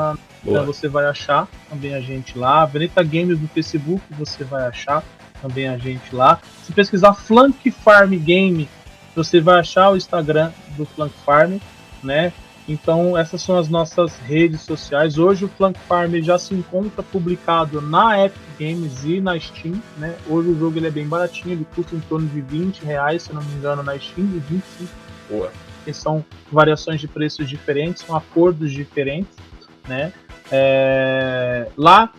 você vai achar também a gente lá. Veneta Games no Facebook você vai achar também a gente lá. Se pesquisar Flank Farm Game, você vai achar o Instagram do Flank Farm, né? Então, essas são as nossas redes sociais. Hoje o Flank Farm já se encontra publicado na Epic Games e na Steam, né? Hoje o jogo ele é bem baratinho, ele custa em torno de R$20, se não me engano, na Steam, e 25. Boa. Que são variações de preços diferentes, são acordos diferentes, né? Lá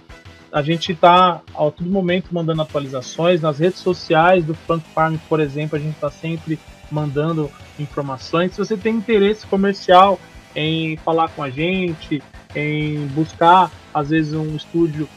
a gente está a todo momento mandando atualizações. Nas redes sociais do Flank Farm, por exemplo, a gente está sempre mandando informações. Se você tem interesse comercial em falar com a gente, em buscar, às vezes, um estúdio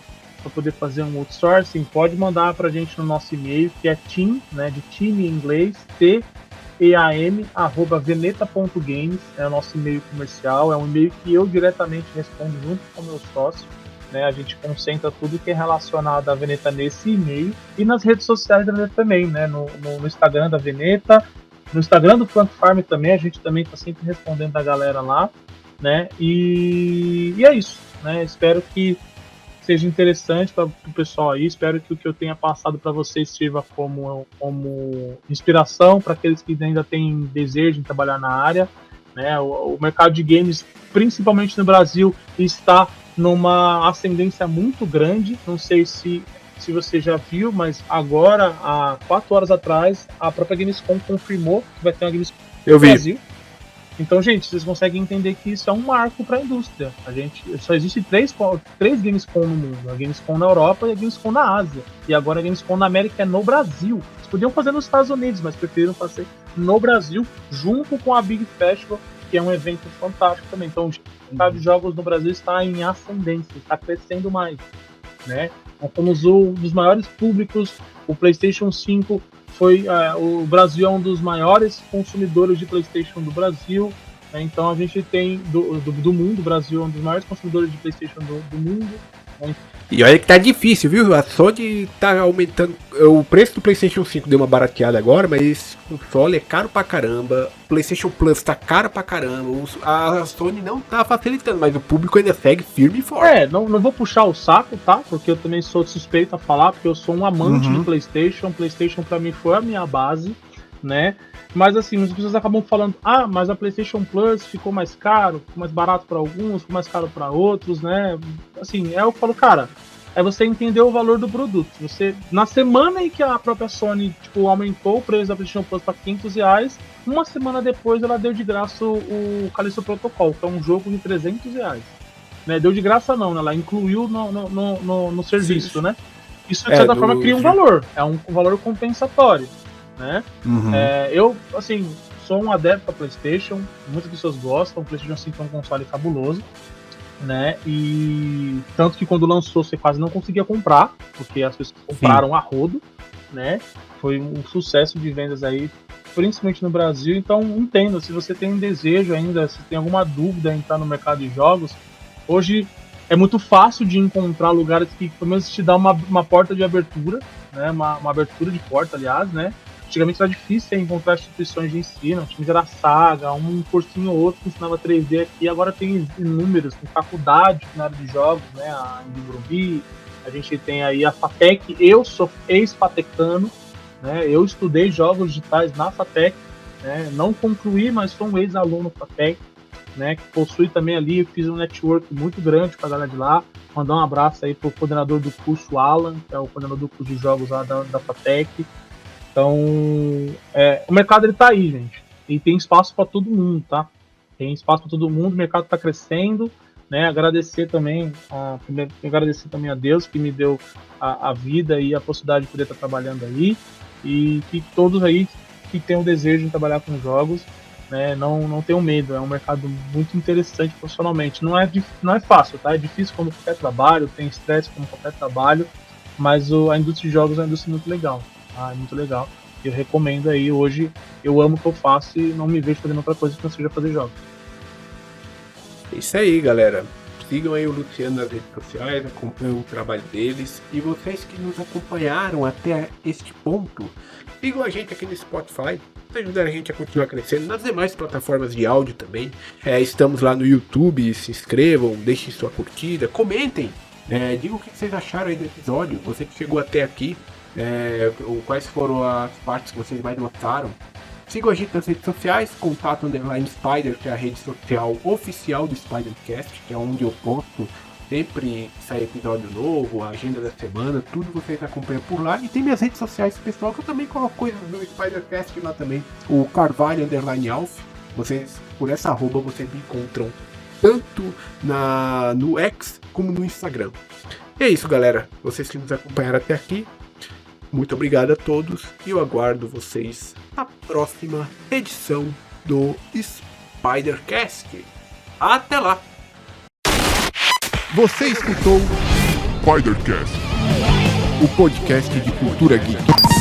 para poder fazer um outsourcing, pode mandar para a gente no nosso e-mail, que é team, né, de time em inglês, team@veneta.games, é o nosso e-mail comercial, é um e-mail que eu diretamente respondo junto com o meu sócio, né, a gente concentra tudo que é relacionado à Veneta nesse e-mail, e nas redes sociais da Veneta também, né, no Instagram da Veneta, no Instagram do Flank Farm também, a gente também está sempre respondendo a galera lá, né? E é isso, né? Espero que seja interessante para o pessoal aí. Espero que o que eu tenha passado para vocês sirva como inspiração para aqueles que ainda têm desejo em trabalhar na área, né? O mercado de games, principalmente no Brasil, está numa ascendência muito grande. Não sei se você já viu, mas agora, há 4 horas atrás, a própria Gamescom confirmou que vai ter uma Gamescom no Brasil. Então, gente, vocês conseguem entender que isso é um marco para a indústria. Só existe três Gamescom no mundo: a Gamescom na Europa e a Gamescom na Ásia. E agora a Gamescom na América é no Brasil. Eles podiam fazer nos Estados Unidos, mas preferiram fazer no Brasil, junto com a Big Festival, que é um evento fantástico também. Então, o mercado de jogos no Brasil está em ascendência, está crescendo mais, né? Nós somos um dos maiores públicos. O PlayStation 5 o Brasil é um dos maiores consumidores de PlayStation do Brasil, né? Então a gente tem do mundo. O Brasil é um dos maiores consumidores de PlayStation do mundo, né? E olha que tá difícil, viu? A Sony tá aumentando. O preço do PlayStation 5 deu uma barateada agora, mas o console é caro pra caramba. O PlayStation Plus tá caro pra caramba. A Sony não tá facilitando, mas o público ainda segue firme e forte. Não vou puxar o saco, tá? Porque eu também sou suspeito a falar, porque eu sou um amante de PlayStation. PlayStation pra mim foi a minha base, né? Mas assim, as pessoas acabam falando: mas a PlayStation Plus ficou mais caro, ficou mais barato para alguns, ficou mais caro para outros, né? Assim, eu falo, cara, é você entender o valor do produto. Você, na semana em que a própria Sony, aumentou o preço da PlayStation Plus para R$500, uma semana depois ela deu de graça o Callisto Protocol, que é um jogo de R$300. Né? Deu de graça não, né? Ela incluiu no serviço, né? Isso, de certa forma, cria um valor. É um valor compensatório, né? Eu, assim, sou um adepto da PlayStation. Muitas pessoas gostam. O PlayStation 5 é um console fabuloso, né? E tanto que quando lançou você quase não conseguia comprar, porque as pessoas compraram a rodo, né? Foi um sucesso de vendas aí, principalmente no Brasil. Então, entenda, se você tem um desejo ainda, se tem alguma dúvida em entrar no mercado de jogos, hoje é muito fácil de encontrar lugares que pelo menos te dá uma porta de abertura, né? Uma abertura de porta, aliás, né? Antigamente era difícil encontrar instituições de ensino, tinha era Saga, um cursinho ou outro que ensinava 3D aqui, agora tem inúmeros, tem faculdade na área de jogos, né? A Morumbi, a gente tem aí a FATEC. Eu sou ex-fatecano, né? Eu estudei jogos digitais na FATEC, né? Não concluí, mas sou um ex-aluno FATEC, né? Que possui também ali, eu fiz um network muito grande com a galera de lá. Mandar um abraço aí pro coordenador do curso, Alan, que é o coordenador do curso de jogos lá da FATEC. Então, o mercado ele tá aí, gente. E tem espaço para todo mundo, tá? Tem espaço para todo mundo, o mercado tá crescendo, né? Agradecer também a Deus que me deu a vida e a possibilidade de poder estar trabalhando aí. E que todos aí que tenham o desejo de trabalhar com jogos, né, não tenham medo. É um mercado muito interessante profissionalmente. Não é fácil, tá? É difícil como qualquer trabalho, tem estresse como qualquer trabalho, mas a indústria de jogos é uma indústria muito legal. É muito legal. Eu recomendo aí. Hoje eu amo o que eu faço e não me vejo fazendo outra coisa que não seja fazer jogos. Isso aí, galera. Sigam aí o Luciano nas redes sociais, acompanhem o trabalho deles. E vocês que nos acompanharam até este ponto, sigam a gente aqui no Spotify, para ajudar a gente a continuar crescendo nas demais plataformas de áudio também. Estamos lá no YouTube, se inscrevam, deixem sua curtida, comentem, digam o que vocês acharam aí do episódio, você que chegou até aqui. Quais foram as partes que vocês mais gostaram. Sigam a gente nas redes sociais, contato _Spider, que é a rede social oficial do Spidercast, que é onde eu posto sempre sai episódio novo, a agenda da semana, tudo vocês acompanham por lá. E tem minhas redes sociais pessoal, que eu também coloco coisas do Spidercast lá também, o Carvalho _Alf. Vocês, por essa arroba, vocês me encontram tanto no X como no Instagram. E é isso, galera. Vocês que nos acompanharam até aqui, muito obrigado a todos e eu aguardo vocês na próxima edição do Spidercast. Até lá! Você escutou Spidercast, o podcast de cultura geek.